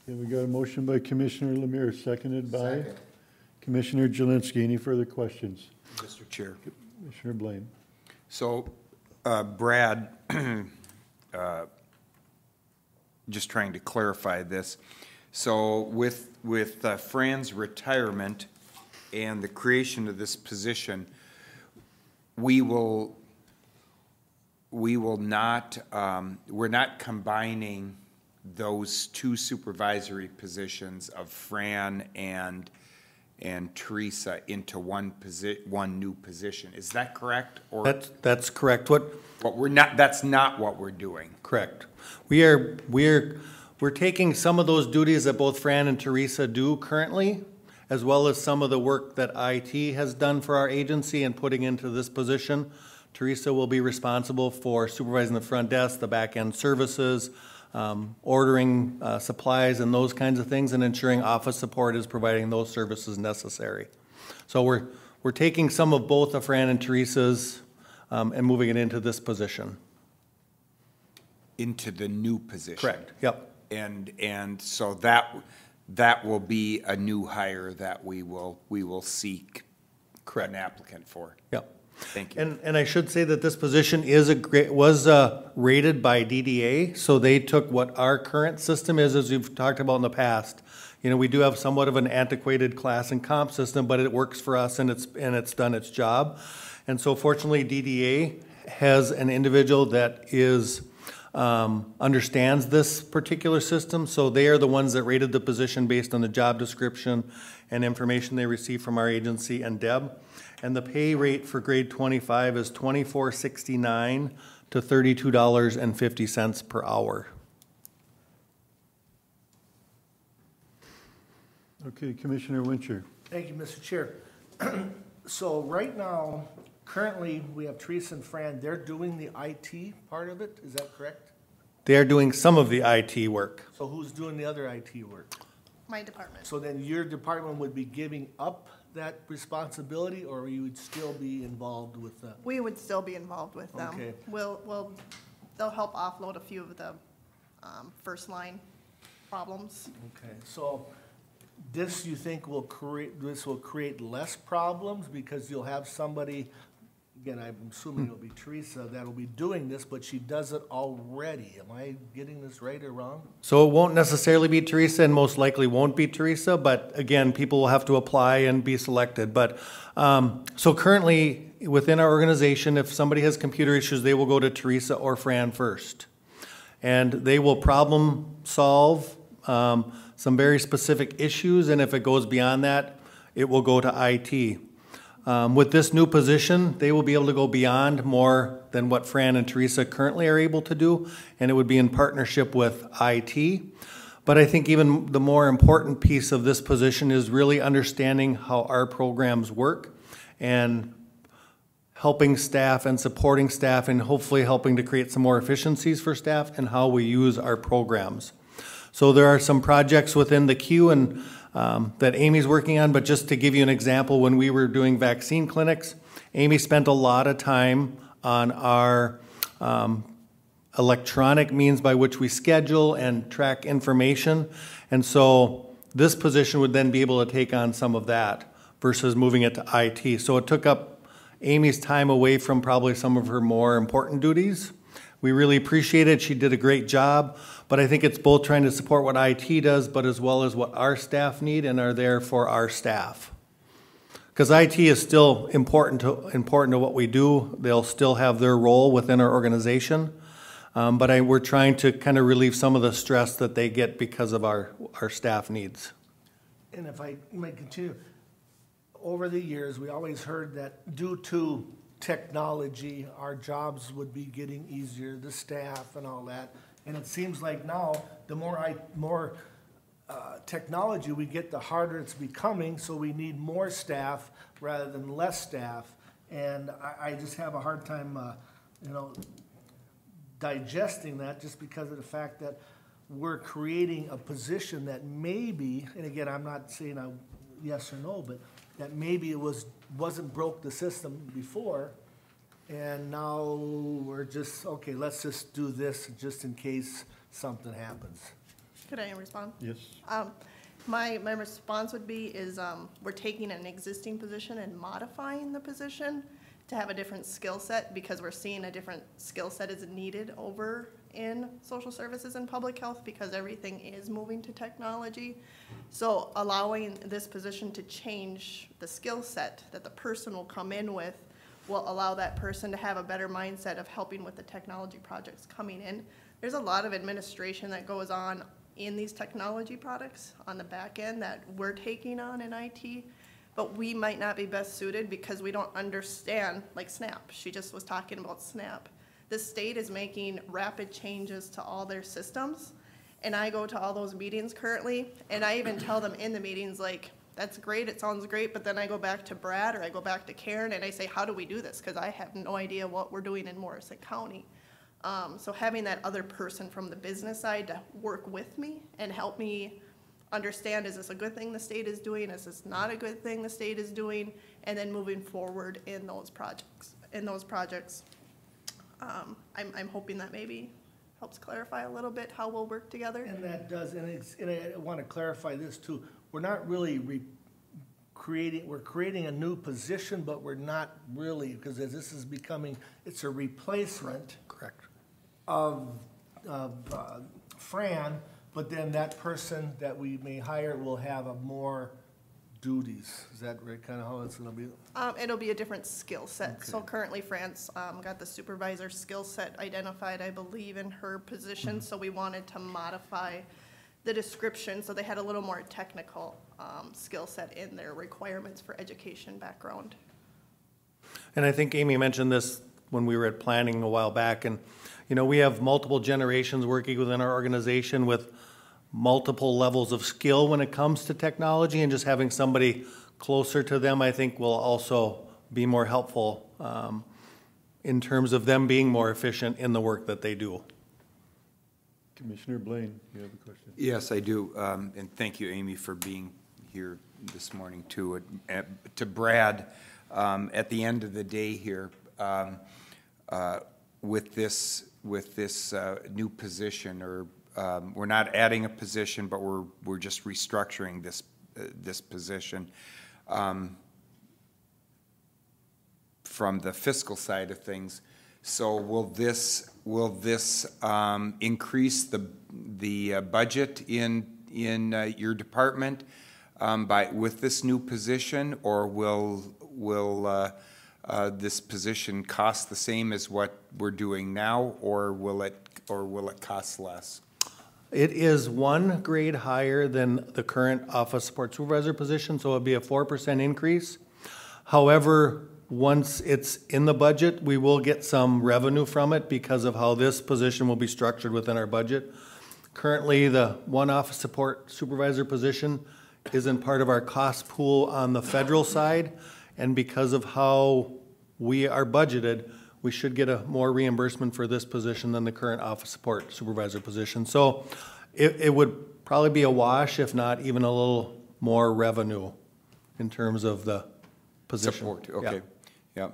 Okay, we got a motion by Commissioner Lemire, seconded by Commissioner Jelinski. Any further questions? Mr. Chair. Commissioner Blaine. So, Brad, just trying to clarify this. So with Fran's retirement and the creation of this position, we will not, we're not combining those two supervisory positions of Fran and Teresa into one new position. Is that correct? Or That's correct. But we're not. That's not what we're doing. Correct. We're taking some of those duties that both Fran and Teresa do currently, as well as some of the work that IT has done for our agency and putting into this position. Teresa will be responsible for supervising the front desk, the back end services, ordering supplies and those kinds of things, and ensuring office support is providing those services necessary. So we're taking some of both of Fran and Teresa's and moving it into this position. Into the new position. Correct. Yep. And so that will be a new hire that we will seek an applicant for. Yep. Thank you. And I should say that this position was rated by DDA, so they took what our current system is, as we've talked about in the past. You know, we do have somewhat of an antiquated class and comp system, but it works for us and it's done its job. And so fortunately, DDA has an individual that understands this particular system, so they are the ones that rated the position based on the job description and information they received from our agency and Deb. And the pay rate for grade 25 is $24.69 to $32.50 per hour. Okay, Commissioner Wincher. Thank you, Mr. Chair. So right now, currently, we have Teresa and Fran. They're doing the IT part of it. Is that correct? They are doing some of the IT work. So who's doing the other IT work? My department. So then your department would be giving up that responsibility, or you would still be involved with that? We would still be involved with them. Okay. They'll help offload a few of the first line problems. Okay, so this you think will create less problems because you'll have somebody, again, I'm assuming it'll be Teresa that'll be doing this, but she does it already. Am I getting this right or wrong? So it won't necessarily be Teresa and most likely won't be Teresa, but again, people will have to apply and be selected. But so currently within our organization, if somebody has computer issues, they will go to Teresa or Fran first. And they will problem solve some very specific issues, and if it goes beyond that, it will go to IT. With this new position, they will be able to go beyond more than what Fran and Teresa currently are able to do, and it would be in partnership with IT. But I think even the more important piece of this position is really understanding how our programs work and helping staff and supporting staff and hopefully helping to create some more efficiencies for staff and how we use our programs. So there are some projects within the queue and that Amy's working on, but just to give you an example, when we were doing vaccine clinics, Amy spent a lot of time on our electronic means by which we schedule and track information. And so this position would then be able to take on some of that versus moving it to IT. So it took up Amy's time away from probably some of her more important duties. We really appreciate it. She did a great job, but I think it's both trying to support what IT does, but as well as what our staff need and are there for our staff. Because IT is still important to what we do. They'll still have their role within our organization. But we're trying to kind of relieve some of the stress that they get because of our staff needs. And if I may continue, over the years, we always heard that due to technology, our jobs would be getting easier, the staff and all that. And it seems like now, the more technology we get, the harder it's becoming, so we need more staff rather than less staff. And I just have a hard time, digesting that, just because of the fact that we're creating a position that maybe, and again, I'm not saying a yes or no, but that maybe it wasn't broke the system before, and now we're just, okay, let's just do this just in case something happens. Could I respond? Yes. My response would be we're taking an existing position and modifying the position to have a different skill set, because we're seeing a different skill set is needed over in social services and public health, because everything is moving to technology. So allowing this position to change the skill set that the person will come in with will allow that person to have a better mindset of helping with the technology projects coming in. There's a lot of administration that goes on in these technology products on the back end that we're taking on in IT, but we might not be best suited because we don't understand, like SNAP. She just was talking about SNAP. The state is making rapid changes to all their systems, and I go to all those meetings currently, and I even tell them in the meetings, like, that's great, it sounds great, but then I go back to Brad or I go back to Karen and I say, how do we do this? Because I have no idea what we're doing in Morrison County. So having that other person from the business side to work with me and help me understand, is this a good thing the state is doing? Is this not a good thing the state is doing? And then moving forward in those projects. I'm hoping that maybe helps clarify a little bit how we'll work together. And that does, and I want to clarify this too. We're not really we're creating a new position, but we're not really, because as this is becoming, it's a replacement. Correct. Of Fran, but then that person that we may hire will have more duties. Is that right, kind of how it's going to be? It'll be a different skill set. Okay. So currently Fran's got the supervisor skill set identified, I believe, in her position. So we wanted to modify the description so they had a little more technical skill set in their requirements for education background. And I think Amy mentioned this when we were at planning a while back, and we have multiple generations working within our organization with multiple levels of skill when it comes to technology, and just having somebody closer to them, I think, will also be more helpful in terms of them being more efficient in the work that they do. Commissioner Blaine, you have a question? Yes, I do, and thank you, Amy, for being here this morning, too. To Brad, at the end of the day here, with this new position, or we're not adding a position, but we're just restructuring this position. From the fiscal side of things, so will this increase the budget in your department with this new position, or will this position cost the same as what we're doing now, or will it cost less? It is one grade higher than the current office support supervisor position, so it'll be a 4% increase. However, once it's in the budget, we will get some revenue from it because of how this position will be structured within our budget. Currently, the one office support supervisor position isn't part of our cost pool on the federal side, and because of how we are budgeted, we should get a more reimbursement for this position than the current office support supervisor position. So it would probably be a wash, if not even a little more revenue in terms of the position. Support, okay. Yeah.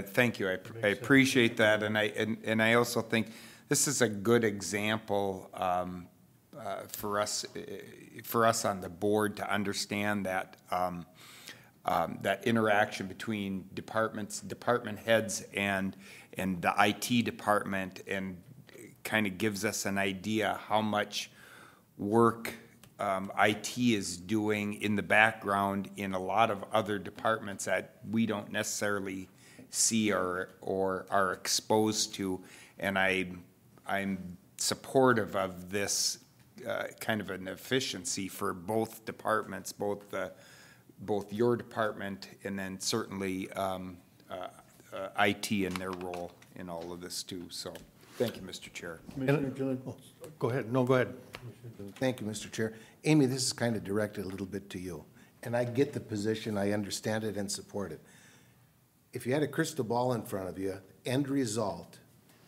Thank you. I appreciate that, and I also think this is a good example for us on the board to understand that that interaction between department heads and the IT department, and kind of gives us an idea how much work IT is doing in the background in a lot of other departments that we don't necessarily see or are exposed to. And I'm supportive of this kind of an efficiency for both departments, both your department and then certainly IT in their role in all of this too. So thank you, Mr. Chair. Go ahead. No, go ahead. Thank you, Mr. Chair. Amy, this is kind of directed a little bit to you. And I get the position, I understand it and support it. If you had a crystal ball in front of you, end result,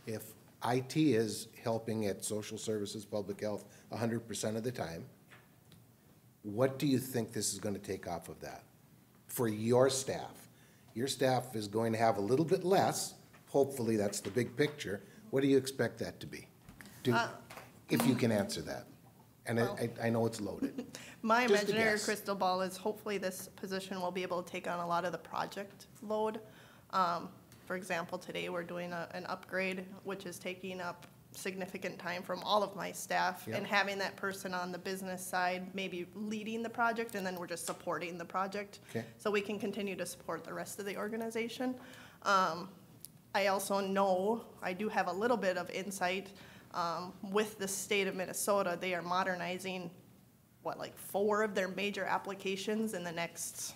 if IT is helping at social services, public health, 100% of the time, what do you think this is going to take off of that for your staff? Your staff is going to have a little bit less. Hopefully, that's the big picture. What do you expect that to be? If you can answer that. And well, I know it's loaded. My Just a imaginary guess. crystal ball is hopefully this position will be able to take on a lot of the project load. For example, today we're doing an upgrade, which is taking up significant time from all of my staff, Yep. and having that person on the business side maybe leading the project, and then we're just supporting the project. Okay. So we can continue to support the rest of the organization. I also know, I do have a little bit of insight with the state of Minnesota. They are modernizing, like 4 of their major applications in the next,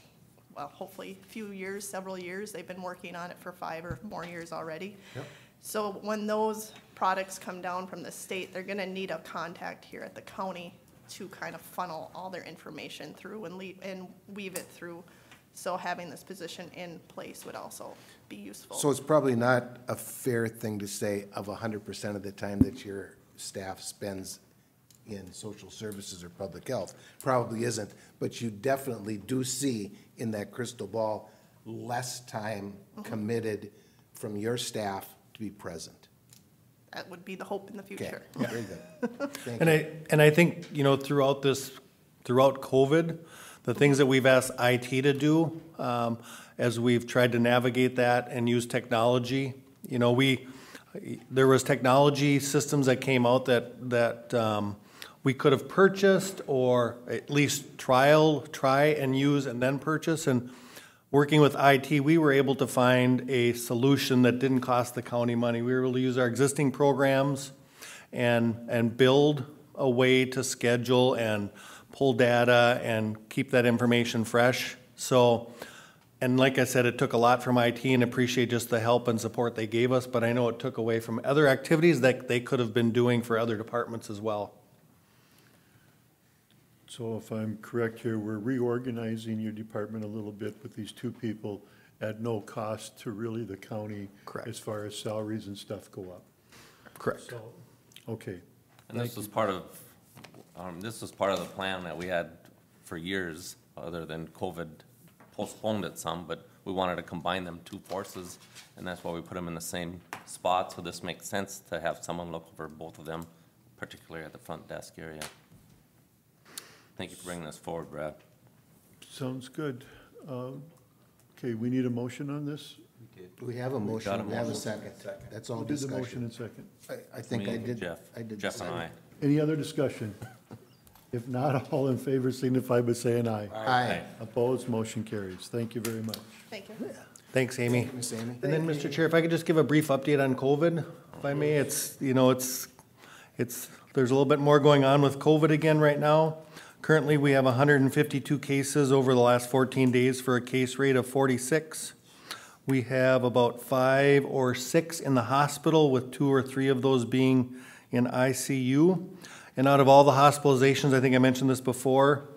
well, hopefully few years, several years. They've been working on it for 5 or more years already. Yep. So when those products come down from the state, they're gonna need a contact here at the county to kind of funnel all their information through and weave it through. So having this position in place would also be useful. So it's probably not a fair thing to say of 100% of the time that your staff spends in social services or public health. Probably isn't, but you definitely do see in that crystal ball less time committed from your staff to be present. That would be the hope in the future. Okay, very good. Thank And you. I think, throughout COVID, the things that we've asked IT to do, as we've tried to navigate that and use technology, there was technology systems that came out that we could have purchased or at least try and use and then purchase. And working with IT, we were able to find a solution that didn't cost the county money. We were able to use our existing programs and build a way to schedule and pull data and keep that information fresh. So, and like I said, it took a lot from IT, and appreciate just the help and support they gave us, but I know it took away from other activities that they could have been doing for other departments as well. So if I'm correct here, we're reorganizing your department a little bit with these 2 people at no cost to really the county. Correct. As far as salaries and stuff go up. Correct. So, okay. And this was part of the plan that we had for years, other than COVID postponed it some, but we wanted to combine them 2 forces, and that's why we put them in the same spot, so this makes sense to have someone look over both of them, particularly at the front desk area. Thank you for bringing this forward, Brad. Sounds good. Okay, we need a motion on this? We have a motion, we have a second. That's all Who did the motion discussion. and second? I think I did. Jeff. I did. Jeff and I. Any other discussion? If not, all in favor signify by saying aye. Aye. Opposed, motion carries. Thank you very much. Thank you. Thanks, Amy. Miss Amy? And then, Mr. Chair, if I could just give a brief update on COVID, if I may. There's a little bit more going on with COVID again right now. Currently, we have 152 cases over the last 14 days for a case rate of 46. We have about 5 or 6 in the hospital, with 2 or 3 of those being in ICU. And out of all the hospitalizations, I think I mentioned this before,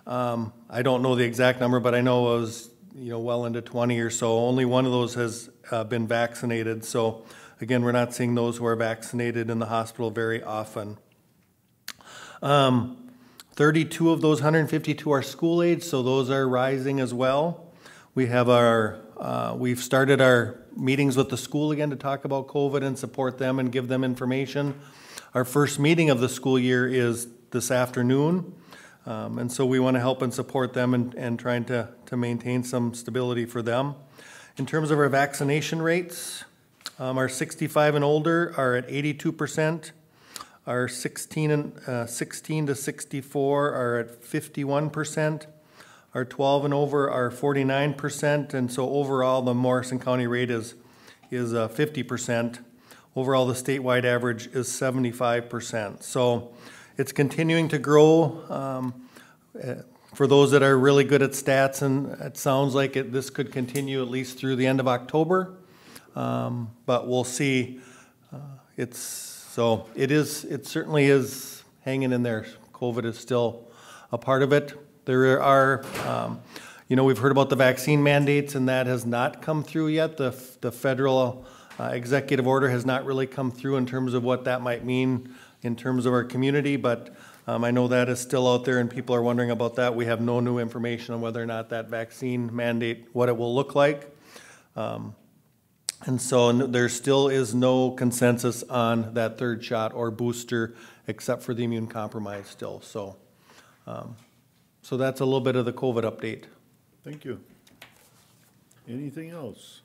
I don't know the exact number, but I know it was well into 20 or so. Only one of those has been vaccinated. So again, we're not seeing those who are vaccinated in the hospital very often. 32 of those 152 are school age, so those are rising as well. We have we've started our meetings with the school again to talk about COVID and support them and give them information. Our first meeting of the school year is this afternoon, and so we want to help and support them and trying to maintain some stability for them. In terms of our vaccination rates, our 65 and older are at 82%. Our 16 to 64 are at 51%. Our 12 and over are 49%, and so overall, the Morrison County rate is 50%. Overall, the statewide average is 75%. So it's continuing to grow. For those that are really good at stats, and it sounds like this could continue at least through the end of October, but we'll see. It certainly is hanging in there. COVID is still a part of it. There are, we've heard about the vaccine mandates, and that has not come through yet. The federal executive order has not really come through in terms of what that might mean in terms of our community, but I know that is still out there and people are wondering about that. We have no new information on whether or not that vaccine mandate, what it will look like. And so there still is no consensus on that third shot or booster except for the immune compromised still. So that's a little bit of the COVID update. Thank you. Anything else?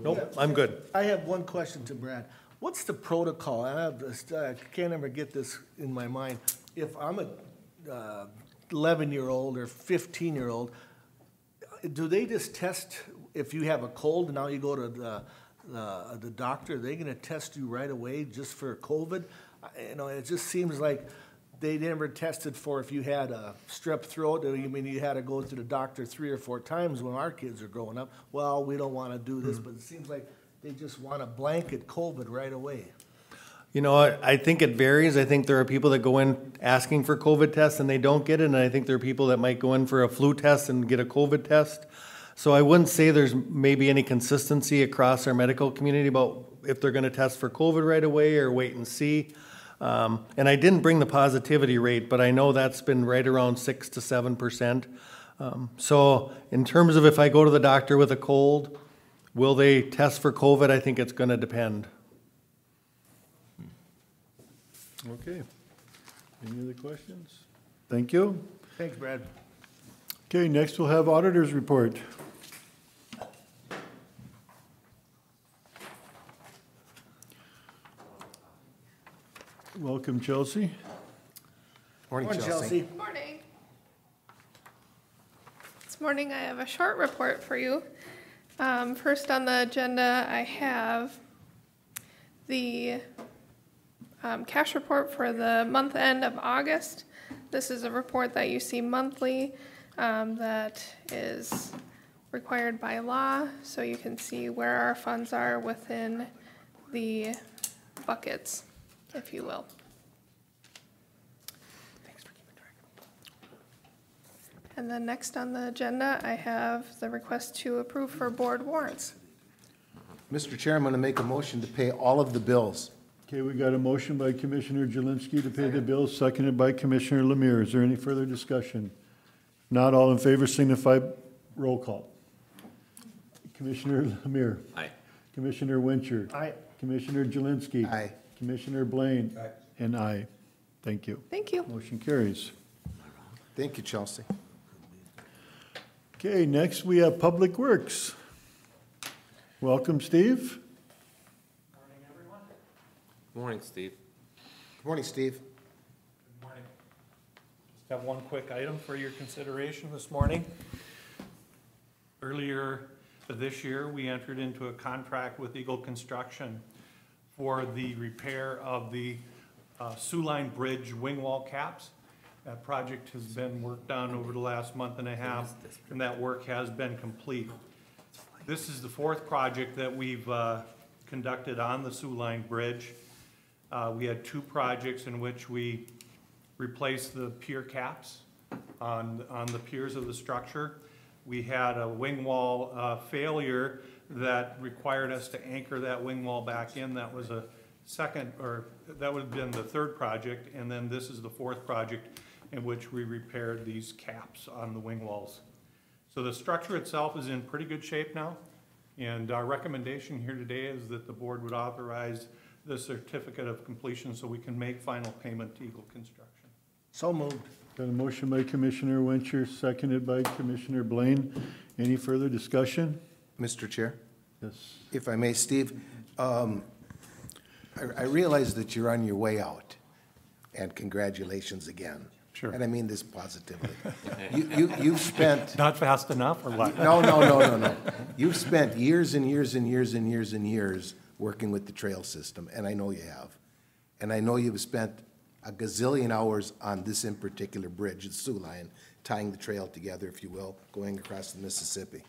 Nope, I'm good. I have one question to Brad. What's the protocol? I can't ever get this in my mind. If I'm a 11-year-old or 15-year-old, do they just test if you have a cold and now you go to the doctor? Are they going to test you right away just for COVID? It just seems like they never tested for if you had a strep throat. I mean, you had to go to the doctor 3 or 4 times when our kids are growing up. Well, we don't want to do this, but it seems like they just want to blanket COVID right away. I think it varies. I think there are people that go in asking for COVID tests and they don't get it, and I think there are people that might go in for a flu test and get a COVID test. So I wouldn't say there's maybe any consistency across our medical community about if they're going to test for COVID right away or wait and see. And I didn't bring the positivity rate, but I know that's been right around 6 to 7%. So in terms of if I go to the doctor with a cold, will they test for COVID? I think it's going to depend. Okay. Any other questions? Thank you. Thanks, Brad. Okay, next we'll have Auditors Report. Welcome, Chelsea. Morning, Chelsea. Chelsea. Good morning. This morning I have a short report for you. First on the agenda, I have the cash report for the month end of August. This is a report that you see monthly that is required by law, so you can see where our funds are within the buckets, if you will. And then next on the agenda, I have the request to approve for board warrants. Mr. Chair, I'm going to make a motion to pay all of the bills. Okay, we got a motion by Commissioner Jelinski to pay the bills, seconded by Commissioner Lemire. Is there any further discussion? Not all in favor, signify roll call. Commissioner Lemire. Aye. Commissioner Wincher. Aye. Commissioner Jelinski. Aye. Commissioner Blaine. Aye. And aye. Thank you. Thank you. Motion carries. Thank you, Chelsea. Okay, next we have Public Works. Welcome, Steve. Morning, Steve. Good morning, Steve. Good morning. Just have one quick item for your consideration this morning. Earlier this year, we entered into a contract with Eagle Construction for the repair of the Sioux Line Bridge wing wall caps. That project has been worked on over the last month and a half, and that work has been complete. This is the 4th project that we've conducted on the Sioux Line Bridge. We had 2 projects in which we replaced the pier caps on the piers of the structure. We had a wing wall failure that required us to anchor that wing wall back in. That was a second, or that would have been the 3rd project, and then this is the 4th project in which we repaired these caps on the wing walls. So the structure itself is in pretty good shape now, and our recommendation here today is that the board would authorize the certificate of completion so we can make final payment to Eagle Construction. So moved. Got a motion by Commissioner Wincher, seconded by Commissioner Blaine. Any further discussion? Mr. Chair? Yes. If I may, Steve, I I realize that you're on your way out, and congratulations again. Sure. And I mean this positively. You've spent... Not fast enough, or what? No. You've spent years and years and years and years and years working with the trail system, and I know you have. And I know you've spent a gazillion hours on this in particular bridge, the Sioux Line, tying the trail together, if you will, going across the Mississippi.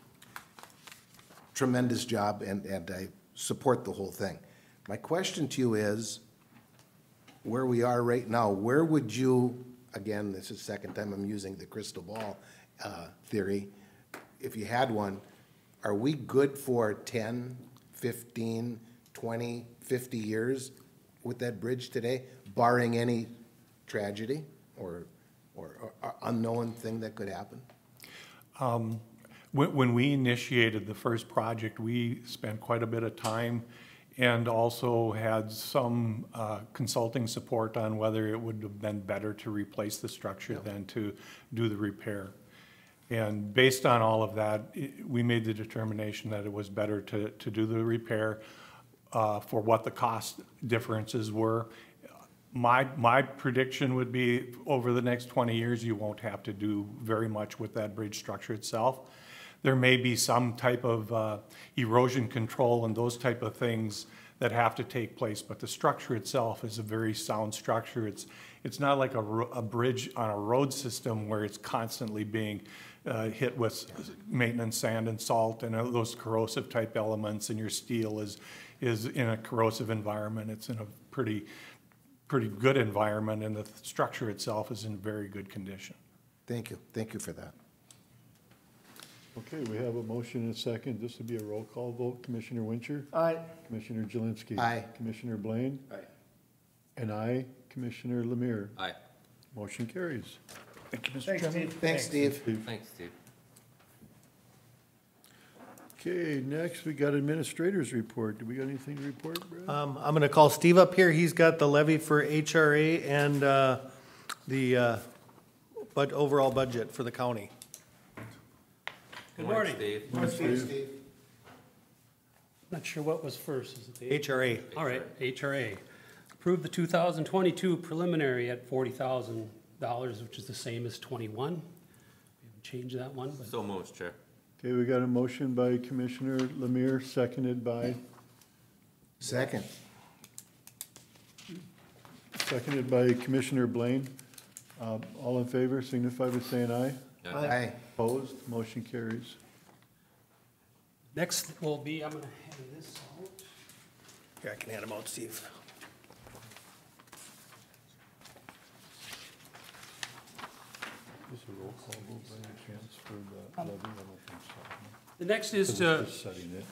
Tremendous job, and I support the whole thing. My question to you is, where we are right now, where would you, again, this is the second time I'm using the crystal ball theory, if you had one, are we good for 10, 15, 20, 50 years with that bridge today, barring any tragedy or unknown thing that could happen? When we initiated the first project, we spent quite a bit of time and also had some consulting support on whether it would have been better to replace the structure than to do the repair. And based on all of that, we made the determination that it was better to do the repair for what the cost differences were. My prediction would be over the next 20 years, you won't have to do very much with that bridge structure itself. There may be some type of erosion control and those type of things that have to take place, but the structure itself is a very sound structure. It's not like a bridge on a road system where it's constantly being hit with maintenance sand and salt and those corrosive type elements, and your steel is in a corrosive environment. It's in a pretty good environment, and the structure itself is in very good condition. Thank you for that. Okay, we have a motion and a second. This will be a roll call vote. Commissioner Wincher? Aye. Commissioner Jelinski? Aye. Commissioner Blaine? Aye. And I, Commissioner Lemire. Aye. Motion carries. Thank you, Mr. Thanks, Chairman. Steve. Thanks, Steve. Thanks, Steve. Okay, next we got administrators report. Do we got anything to report, Brad? I'm going to call Steve up here. He's got the levy for HRA and the overall budget for the county. Good morning. Steve. Steve. Not sure what was first. Is it the HRA. All right, HRA. Approved the 2022 preliminary at $40,000, which is the same as 21. We haven't changed that one, but So moved, Chair. Okay, we got a motion by Commissioner Lemire, seconded by Second. Commissioner Blaine. All in favor, signify by saying aye. Aye. Opposed, motion carries. next will be, I'm going to hand this out. Here, I can hand them out, Steve. Is a roll call vote by any chance for the levy? I don't think so. The next is Because it's just setting it.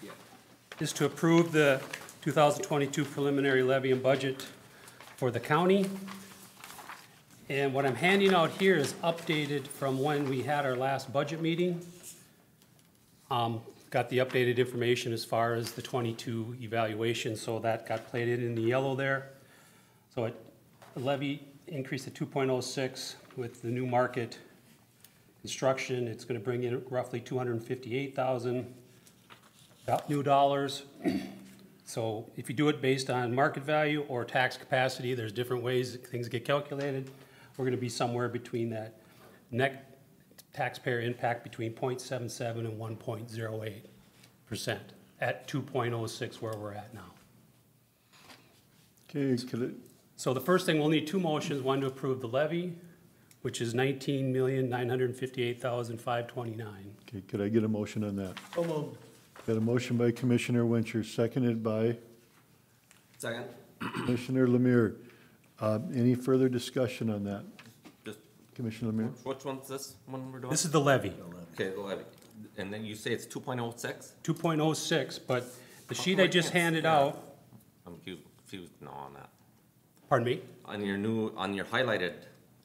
is to approve the 2022 preliminary levy and budget for the county. And what I'm handing out here is updated from when we had our last budget meeting. Got the updated information as far as the 22 evaluation, so that got plated in the yellow there. So the levy increased to 2.06 with the new market construction. It's gonna bring in roughly 258,000 new dollars. So if you do it based on market value or tax capacity, there's different ways that things get calculated. We're gonna be somewhere between that net taxpayer impact between 0.77 and 1.08% at 2.06 where we're at now. Okay, could it, So the first thing, we'll need two motions, one to approve the levy, which is $19,958,529. okay, could I get a motion on that? So moved. Got a motion by Commissioner Wincher, seconded by Second. Commissioner Lemire. Any further discussion on that? Just, Commissioner Lemire? which one's this one we're doing? This is the levy, Okay, the levy. And then you say it's 2.06? 2.06, but the sheet I just handed out, I'm confused now on that. pardon me? On your highlighted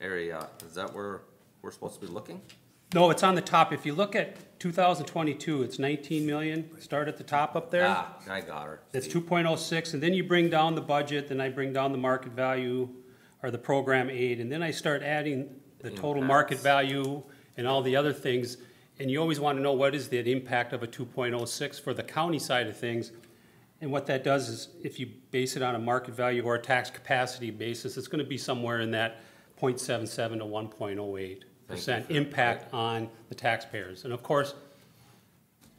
area, is that where we're supposed to be looking? No, it's on the top. If you look at 2022, it's 19 million. Start at the top up there. Ah, I got her. It's 2.06, and then you bring down the budget, then I bring down the market value or the program aid, and then I start adding the total market value and all the other things. And you always want to know what is the impact of a 2.06 for the county side of things. And what that does is, if you base it on a market value or a tax capacity basis, it's gonna be somewhere in that 0.77 to 1.08% impact on the taxpayers. And of course,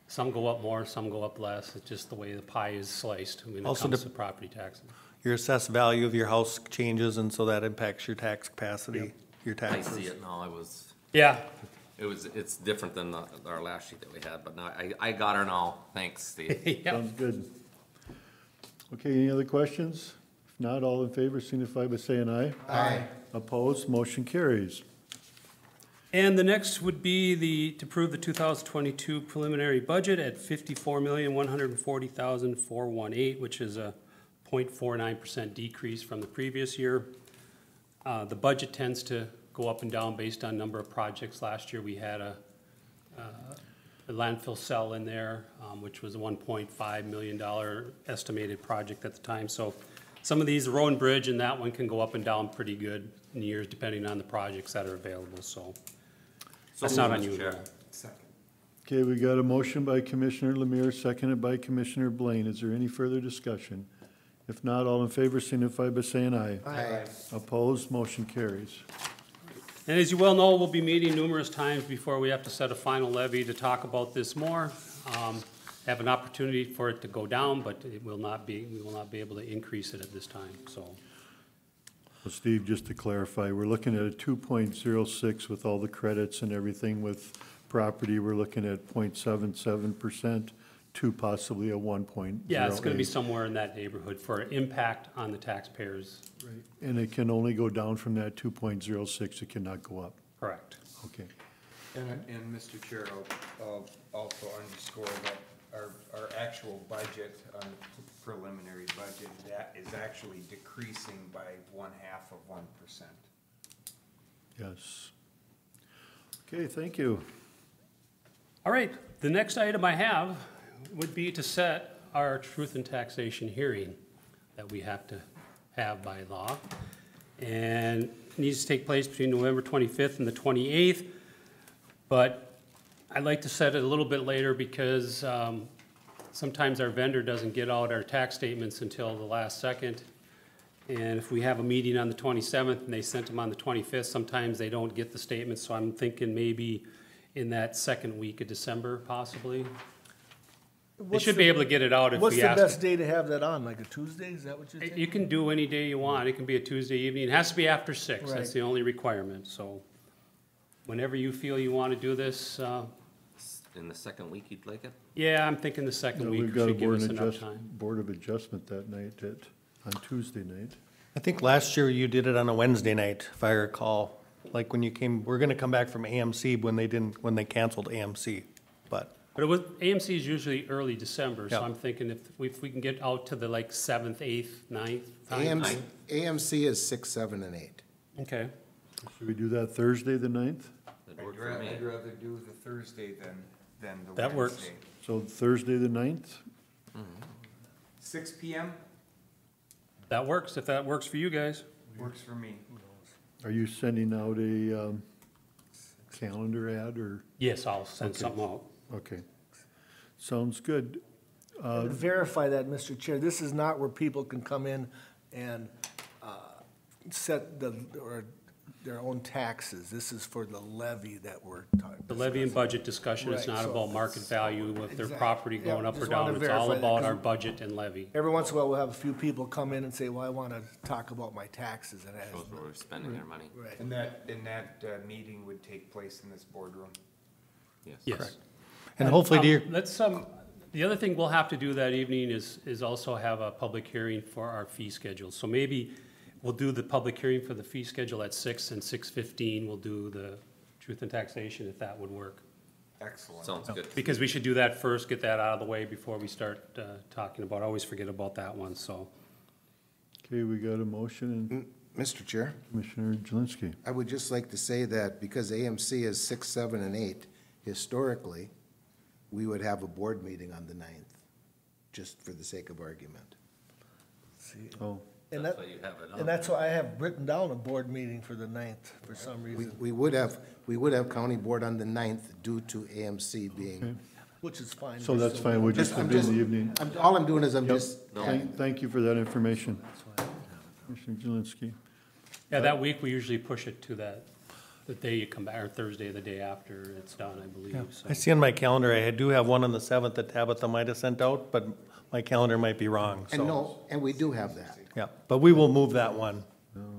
some go up more, some go up less. It's just the way the pie is sliced when it Also comes to property taxes. Your assessed value of your house changes, and so that impacts your tax capacity, your I taxes. see it now, Yeah. It's different than our last sheet that we had, but now I got her now, thanks, Steve. Sounds good. Okay, any other questions? If not, all in favor signify by saying aye. Aye. Opposed, motion carries. And the next would be to approve the 2022 preliminary budget at $54,140,418, which is a 0.49% decrease from the previous year. The budget tends to go up and down based on number of projects. Last year, we had a landfill cell in there, which was a $1.5 million estimated project at the time. So some of these, the road and bridge and that one can go up and down pretty good in years depending on the projects that are available, so that's not unusual. Okay, we got a motion by Commissioner Lemire, seconded by Commissioner Blaine. Is there any further discussion? If not, all in favor signify by saying aye. Aye. Opposed, motion carries. And as you well know, we'll be meeting numerous times before we have to set a final levy to talk about this more. Have an opportunity for it to go down, but we will not be able to increase it at this time, so. Well, Steve, just to clarify, we're looking at a 2.06 with all the credits and everything with property. We're looking at 0.77% to possibly a 1.08. Yeah, it's gonna be somewhere in that neighborhood for an impact on the taxpayers. Right. And it can only go down from that 2.06, it cannot go up. Correct. Okay. And Mr. Chair, I'll also underscore that our actual budget, preliminary budget, that is actually decreasing by 0.5%. Yes. Okay, thank you. All right, the next item I have would be to set our truth and taxation hearing that we have to have by law. And it needs to take place between November 25th and the 28th. But I'd like to set it a little bit later because sometimes our vendor doesn't get out our tax statements until the last second. And if we have a meeting on the 27th and they sent them on the 25th, sometimes they don't get the statements. So I'm thinking maybe in that second week of December, possibly. They should be able to get it out if we ask. What's the best day to have that on, like a Tuesday, is that what you're saying? You can do any day you want. It can be a Tuesday evening. It has to be after 6. That's Right. the only requirement. So whenever you feel you want to do this, In the second week, you'd like it? yeah, I'm thinking the second week We've got a should give board us of enough time. Board of Adjustment that night on Tuesday night. I think last year you did it on a Wednesday night, if I recall. Like when you came, we're gonna come back from AMC when they canceled AMC, but. But AMC is usually early December, so Yeah. I'm thinking if we can get out to the like 7th, 8th, 9th. AMC is 6, 7, and 8. Okay. Should we do that Thursday, the 9th? I'd rather do the Thursday than the Wednesday. That works. So Thursday, the 9th? 6 PM That works, if that works for you guys. works for me. Are you sending out a calendar ad or? Yes, I'll send Okay. something out. Okay. Sounds good. And to verify that, Mr. Chair, this is not where people can come in and set their own taxes. This is for the levy that we're talking. The levy and budget discussion is Right, not so about market value of their Exactly. property Yeah, going up or just wanted down. to It's all verify that, about 'cause our budget and levy. Every once in a while, we'll have a few people come in and say, well, I want to talk about my taxes. And that Shows where we're spending their money. Right. And that meeting would take place in this boardroom? Yes. And hopefully, dear, Let's, the other thing we'll have to do that evening is also have a public hearing for our fee schedule. So maybe we'll do the public hearing for the fee schedule at 6 and 6:15. We'll do the truth and taxation, if that would work. Excellent. Sounds good. Because we should do that first, get that out of the way before we start talking about, I always forget about that one, so. Okay, we got a motion, and Mr. Chair, Commissioner Jelinski. I would just like to say that because AMC is 6, 7, and 8, historically, we would have a board meeting on the 9th, just for the sake of argument. See. Oh, And That's that, why you have it on. and that's why I have written down a board meeting for the 9th for some reason. We would have county board on the 9th due to AMC being Which is fine. So that's fine, we'll just I'm be in just- the evening. All I'm doing is I'm Yep. just. Thank you for that information. Commissioner Jelinski. Yeah, that week, we usually push it to the day you come back, or Thursday, the day after it's done, I believe, so. I see on my calendar, I do have one on the 7th that Tabitha might have sent out, but my calendar might be wrong, so. And no, and we do have that. Yeah, but we will move that one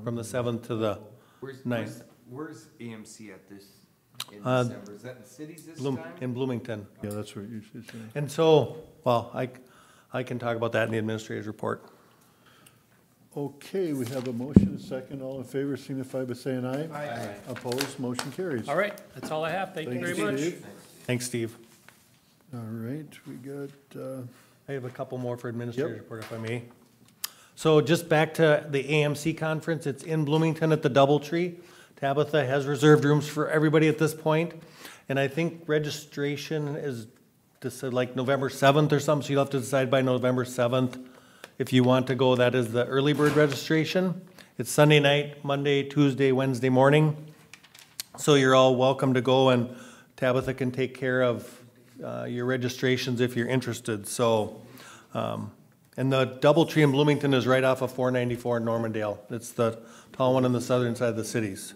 from the 7th to the 9th. Where's AMC at this, in Uh, December? Is that in cities this time? In Bloomington. Yeah, that's what you should say. And so, well, I can talk about that in the administrator's report. Okay, we have a motion, a second. All in favor signify by saying aye. Aye. Opposed, motion carries. All right, that's all I have. Thank you very much. Steve. Thanks, Steve. All right, we got, I have a couple more for administrator's Yep. report, if I may. So just back to the AMC conference, it's in Bloomington at the Doubletree. Tabitha has reserved rooms for everybody at this point, and I think registration is just like November 7th or something, so you'll have to decide by November 7th if you want to go. That is the early bird registration. It's Sunday night, Monday, Tuesday, Wednesday morning. So you're all welcome to go, and Tabitha can take care of your registrations if you're interested. So, and the Doubletree in Bloomington is right off of 494 in Normandale. It's the tall one on the southern side of the cities.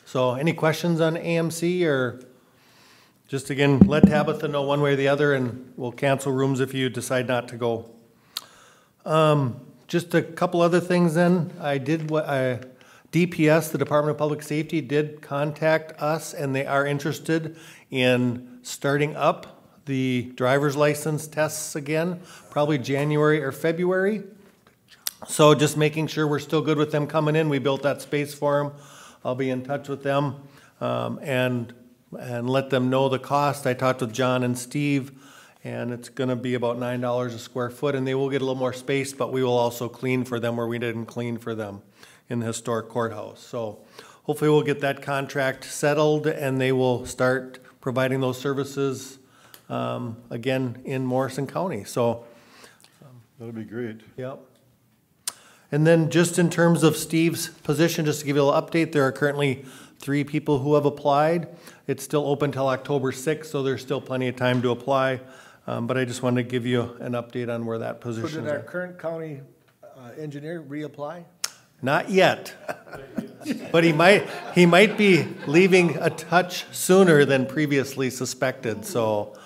So any questions on AMC, or just again, let Tabitha know one way or the other, and we'll cancel rooms if you decide not to go. Just a couple other things then. DPS, the Department of Public Safety, did contact us, and they are interested in starting up the driver's license tests again, probably January or February. So just making sure we're still good with them coming in. We built that space for them. I'll be in touch with them, and let them know the cost. I talked with John and Steve, and it's gonna be about $9 a square foot, and they will get a little more space, but we will also clean for them where we didn't clean for them in the historic courthouse. So hopefully we'll get that contract settled, and they will start providing those services again in Morrison County. So that'll be great. yep. And then just in terms of Steve's position, just to give you a little update, there are currently 3 people who have applied. It's still open till October 6th, so there's still plenty of time to apply. But I just wanted to give you an update on where that So position did our is. current county engineer reapply? Not yet. But he might be leaving a touch sooner than previously suspected, so,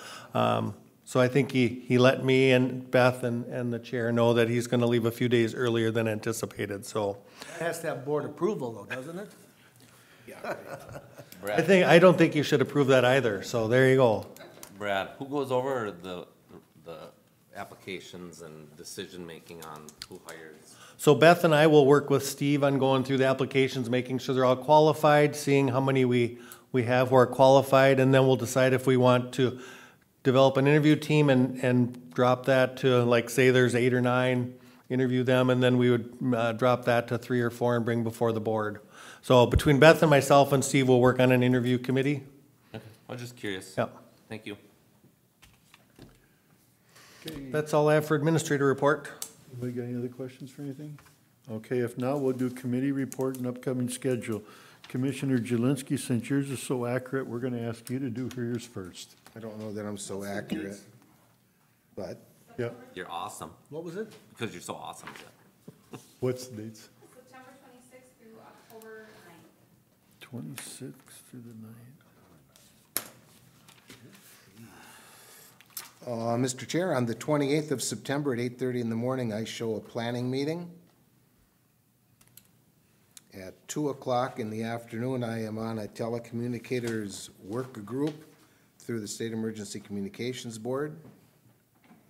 so I think he let me and Beth and the chair know that he's gonna leave a few days earlier than anticipated, so. It has to have board approval though, doesn't it? Brad, I don't think you should approve that either, so there you go. Brad, who goes over the applications and decision-making on who hires? So Beth and I will work with Steve on going through the applications, making sure they're all qualified, seeing how many we have who are qualified, and then we'll decide if we want to develop an interview team and drop that to, like, say there's 8 or 9, interview them, and then we would drop that to 3 or 4 and bring before the board. So between Beth and myself and Steve, we'll work on an interview committee. Okay, I was just curious. Yep. Thank you. That's all I have for administrator report. Anybody got any other questions for anything? Okay, if not, we'll do committee report and upcoming schedule. Commissioner Jelinski, since yours is so accurate, we're gonna ask you to do yours first. I don't know that I'm so accurate, but. Yep. You're awesome. What was it? Because you're so awesome. What's the dates? September 26th through October 9th. 26th through the 9th. Mr. Chair, on the 28th of September at 8:30 in the morning, I show a planning meeting. At 2 o'clock in the afternoon, I am on a telecommunicators work group through the State Emergency Communications Board.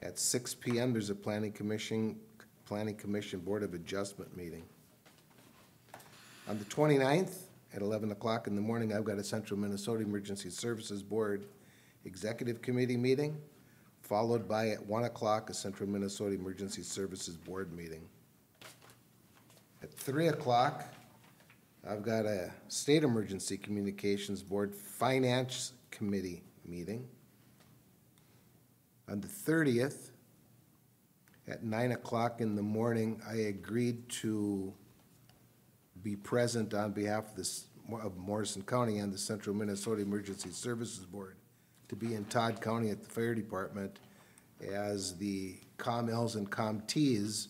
At 6 p.m., there's a Planning Commission Board of Adjustment meeting. On the 29th, at 11 o'clock in the morning, I've got a Central Minnesota Emergency Services Board Executive Committee meeting, followed by at 1 o'clock, a Central Minnesota Emergency Services Board meeting. At 3 o'clock, I've got a State Emergency Communications Board Finance Committee meeting. On the 30th, at 9 o'clock in the morning, I agreed to be present on behalf of Morrison County and the Central Minnesota Emergency Services Board to be in Todd County at the fire department as the COMLs and COMTs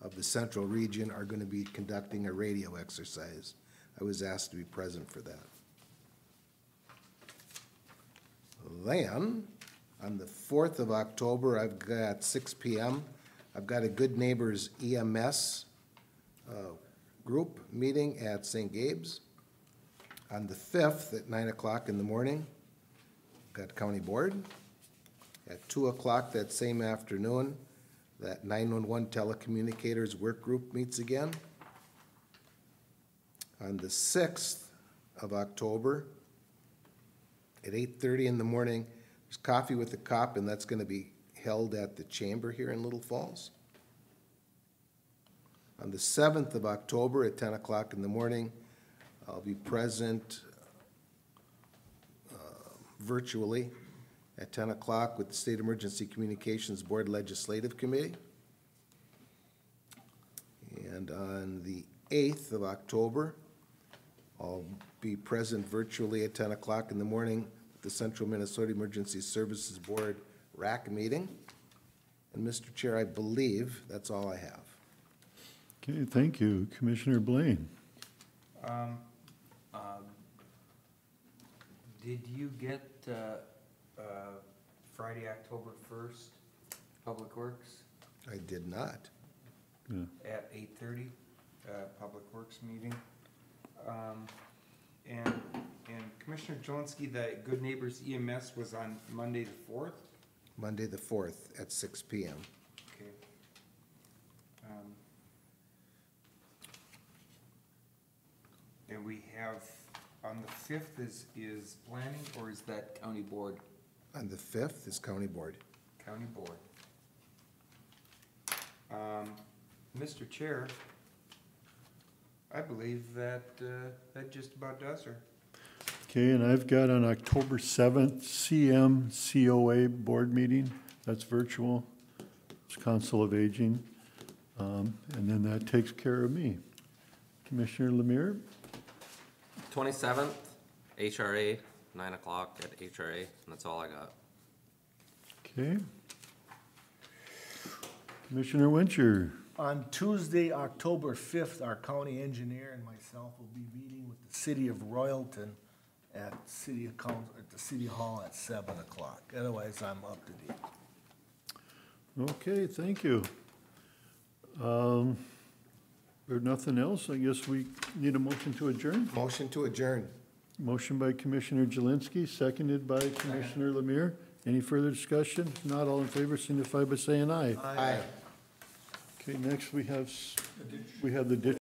of the central region are going to be conducting a radio exercise. I was asked to be present for that. Then, on the 4th of October, I've got 6 p.m., I've got a Good Neighbors EMS group meeting at St. Gabe's. On the 5th at 9 o'clock in the morning, got County Board. At 2 o'clock that same afternoon, that 911 telecommunicators work group meets again. On the 6th of October, at 8:30 in the morning, there's Coffee with the Cop, and that's going to be held at the Chamber here in Little Falls. On the 7th of October at 10 o'clock in the morning, I'll be present virtually at 10 o'clock with the State Emergency Communications Board Legislative Committee. And on the 8th of October, I'll be present virtually at 10 o'clock in the morning at the Central Minnesota Emergency Services Board RAC meeting. And Mr. Chair, I believe that's all I have. Okay, thank you. Commissioner Blaine. Did you get Friday, October 1st, Public Works I did not. Yeah. at 8:30, Public Works meeting? And Commissioner Jolinski, the Good Neighbors EMS was on Monday the 4th? Monday the 4th at 6 p.m. Okay. And we have, on the 5th is planning, or is that county board? On the 5th is County Board. County board. Mr. Chair, I believe that, that just about does her. Okay, and I've got on October 7th, CMCOA board meeting. That's virtual. It's Council of Aging. And then that takes care of me. Commissioner Lemire? 27th, HRA, 9 o'clock at HRA, and that's all I got. Okay. Commissioner Wincher? On Tuesday, October 5th, our county engineer and myself will be meeting with the city of Royalton at the city hall at 7 o'clock. Otherwise, I'm up to date. Okay, thank you. There's nothing else. I guess we need a motion to adjourn. Motion to adjourn. Motion by Commissioner Jelinski, seconded by Commissioner Lemire. Any further discussion? If not, all in favor signify by saying aye. Aye. Okay, next we have the ditch